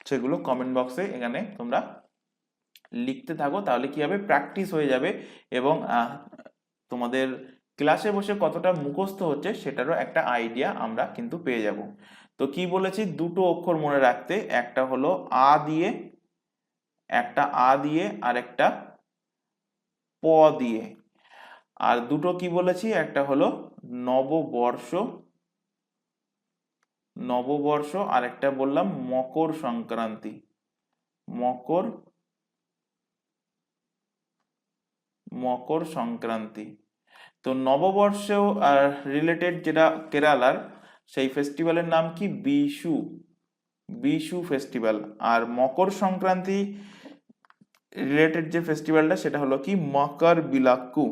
সেগুলো কমেন্ট বক্সে এখানে তোমরা লিখতে থাকো, তাহলে কি হবে প্র্যাকটিস হয়ে যাবে এবং তোমাদের ক্লাসে বসে কতটা মুখস্থ হচ্ছে সেটারও একটা আইডিয়া আমরা কিন্তু পেয়ে যাব। তো কি বলেছি, দুটো অক্ষর মনে রাখতে, একটা হলো আ দিয়ে, একটা আ দিয়ে আর একটা প দিয়ে। আর দুটো কি বলেছি, একটা হলো নববর্ষ, নববর্ষ, আর একটা বললাম মকর সংক্রান্তি, মকর সংক্রান্তি। তো নববর্ষেও রিলেটেড যেটা কেরালার, সেই ফেস্টিভ্যালের নাম কি বিশু, বিশু ফেস্টিভ্যাল। আর মকর সংক্রান্তি রিলেটেড যে ফেস্টিভ্যালটা সেটা হলো কি মকর বিলাক্কু,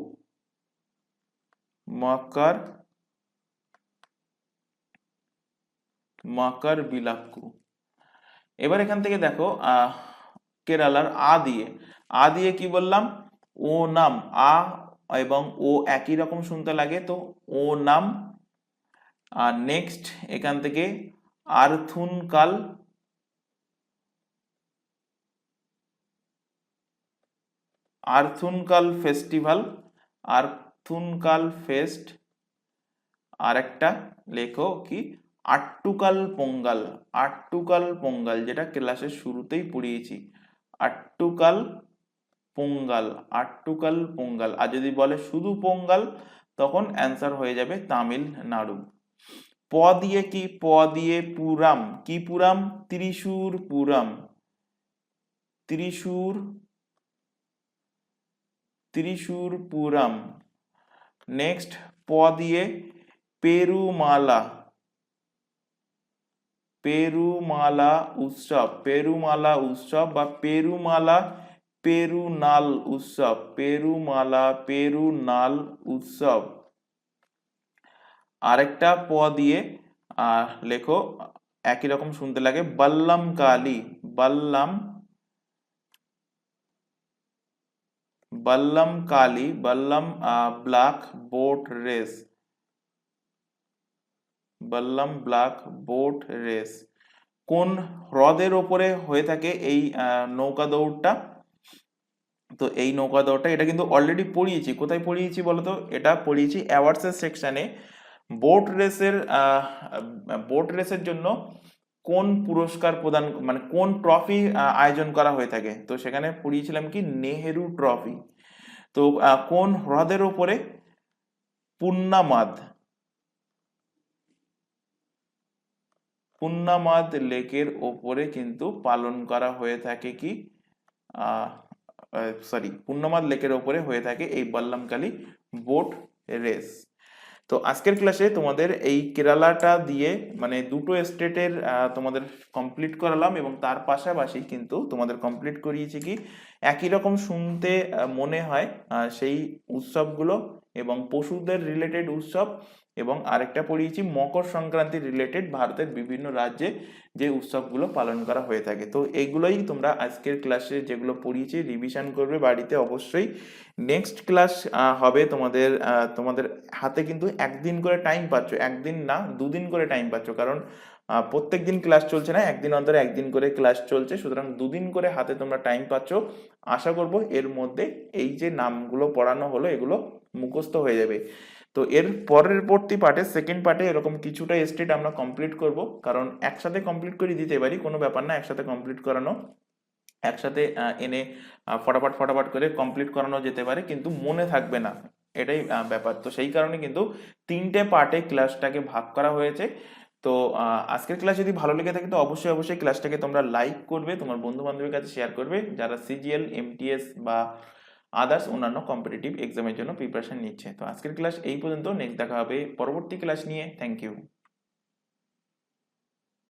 মকর বিলাক্কু। এবার এখান থেকে দেখো কেরালার আ দিয়ে কি বললাম, ও নাম, আ এবং ও একই রকম শুনতে লাগে, তো ও নাম। আর নেক্সট এখান থেকে আরথুনকাল, আরথুনকাল ফেস্টিভ্যাল, আরথুনকাল ফেস্ট। আর একটা লেখো কি আট্টুকাল পোঙ্গাল, আট্টুকাল পোঙ্গাল, যেটা ক্লাসের শুরুতেই পড়িয়েছি, আট্টুকাল পোঙ্গাল, আট্টুকাল পোঙ্গাল। আর যদি বলে শুধু পোঙ্গাল তখন অ্যান্সার হয়ে যাবে তামিলনাড়ু। প দিয়ে কি, প দিয়ে পুরাম, কি পুরাম, ত্রিশূর পুরাম, ত্রিশূর, ত্রিশূর পুরাম। নেক্সট প দিয়ে পেরুমালা, পেরুমালা উৎসব, পেরুমালা উৎসব বা পেরুমালা পেরুনাল উৎসব, পেরুমালা পেরুনাল উৎসব। আরেকটা প দিয়ে লেখো, একই রকম শুনতে লাগে, Vallam Kali, Vallam, Vallam Kali, Vallam black boat race, Vallam black boat race. কোন হ্রদের ওপরে হয়ে থাকে এই নৌকা দৌড়টা? তো এই নৌকা দৌড়টা এটা কিন্তু অলরেডি পড়িয়েছি, কোথায় পড়িয়েছি বলতো? এটা পড়িয়েছি অ্যাওয়ার্ডসের সেকশনে। বোট রেসের, বোট রেসের জন্য কোন পুরস্কার প্রদান, মানে কোন ট্রফি আয়োজন করা হয়ে থাকে, তো সেখানে পড়িয়েছিলাম কি নেহেরু ট্রফি। তো কোন হ্রদের ওপরে? পুন্নামাদ, পুন্নামাদ লেকের ওপরে কিন্তু পালন করা হয়ে থাকে কি সরি, পুন্নামাদ লেকের ওপরে হয়ে থাকে এই বল্লামকালী বোট রেস। তো আজকের ক্লাসে তোমাদের এই কেরালাটা দিয়ে মানে দুটো স্টেটের তোমাদের কমপ্লিট করালাম, এবং তার পাশাপাশি কিন্তু তোমাদের কমপ্লিট করিয়েছি কি একই রকম শুনতে মনে হয় সেই উৎসবগুলো, এবং পশুদের রিলেটেড উৎসব, এবং আরেকটা পড়িয়েছি মকর সংক্রান্তি রিলেটেড ভারতের বিভিন্ন রাজ্যে যে উৎসবগুলো পালন করা হয়ে থাকে। তো এইগুলোই তোমরা আজকের ক্লাসে যেগুলো পড়িয়েছি রিভিশন করবে বাড়িতে অবশ্যই। নেক্সট ক্লাস হবে তোমাদের, তোমাদের হাতে কিন্তু একদিন করে টাইম পাচ্ছ, একদিন না দুদিন করে টাইম পাচ্ছ, কারণ প্রত্যেক দিন ক্লাস চলছে না, একদিন অন্তরে একদিন করে ক্লাস চলছে, সুতরাং দুদিন করে হাতে তোমরা টাইম পাচ্ছ। আশা করব এর মধ্যে এই যে নামগুলো পড়ানো হলো এগুলো মুখস্থ হয়ে যাবে। তো এর পরের পরবর্তী পার্টে, সেকেন্ড পার্টে এরকম কিছুটা স্টেট আমরা কমপ্লিট করব, কারণ একসাথে কমপ্লিট করে দিতে পারি, কোনো ব্যাপার না একসাথে কমপ্লিট করানো, একসাথে এনে ফটাফট ফটাফট করে কমপ্লিট করানো যেতে পারে, কিন্তু মনে থাকবে না, এটাই ব্যাপার। তো সেই কারণে কিন্তু তিনটে পার্টে ক্লাসটাকে ভাগ করা হয়েছে। তো আজকের ক্লাস যদি ভালো লেগে থাকে তো অবশ্যই অবশ্যই ক্লাসটাকে তোমরা লাইক করবে, তোমার বন্ধু বান্ধবের কাছে শেয়ার করবে যারা সিজিএল, এমটিএস বা আদার্স অন্যান্য কম্পিটিটিভ এক্সামের জন্য প্রিপারেশন নিচ্ছে। তো আজকের ক্লাস এই পর্যন্ত, নেক্সট দেখা হবে পরবর্তী ক্লাস নিয়ে। Thank you.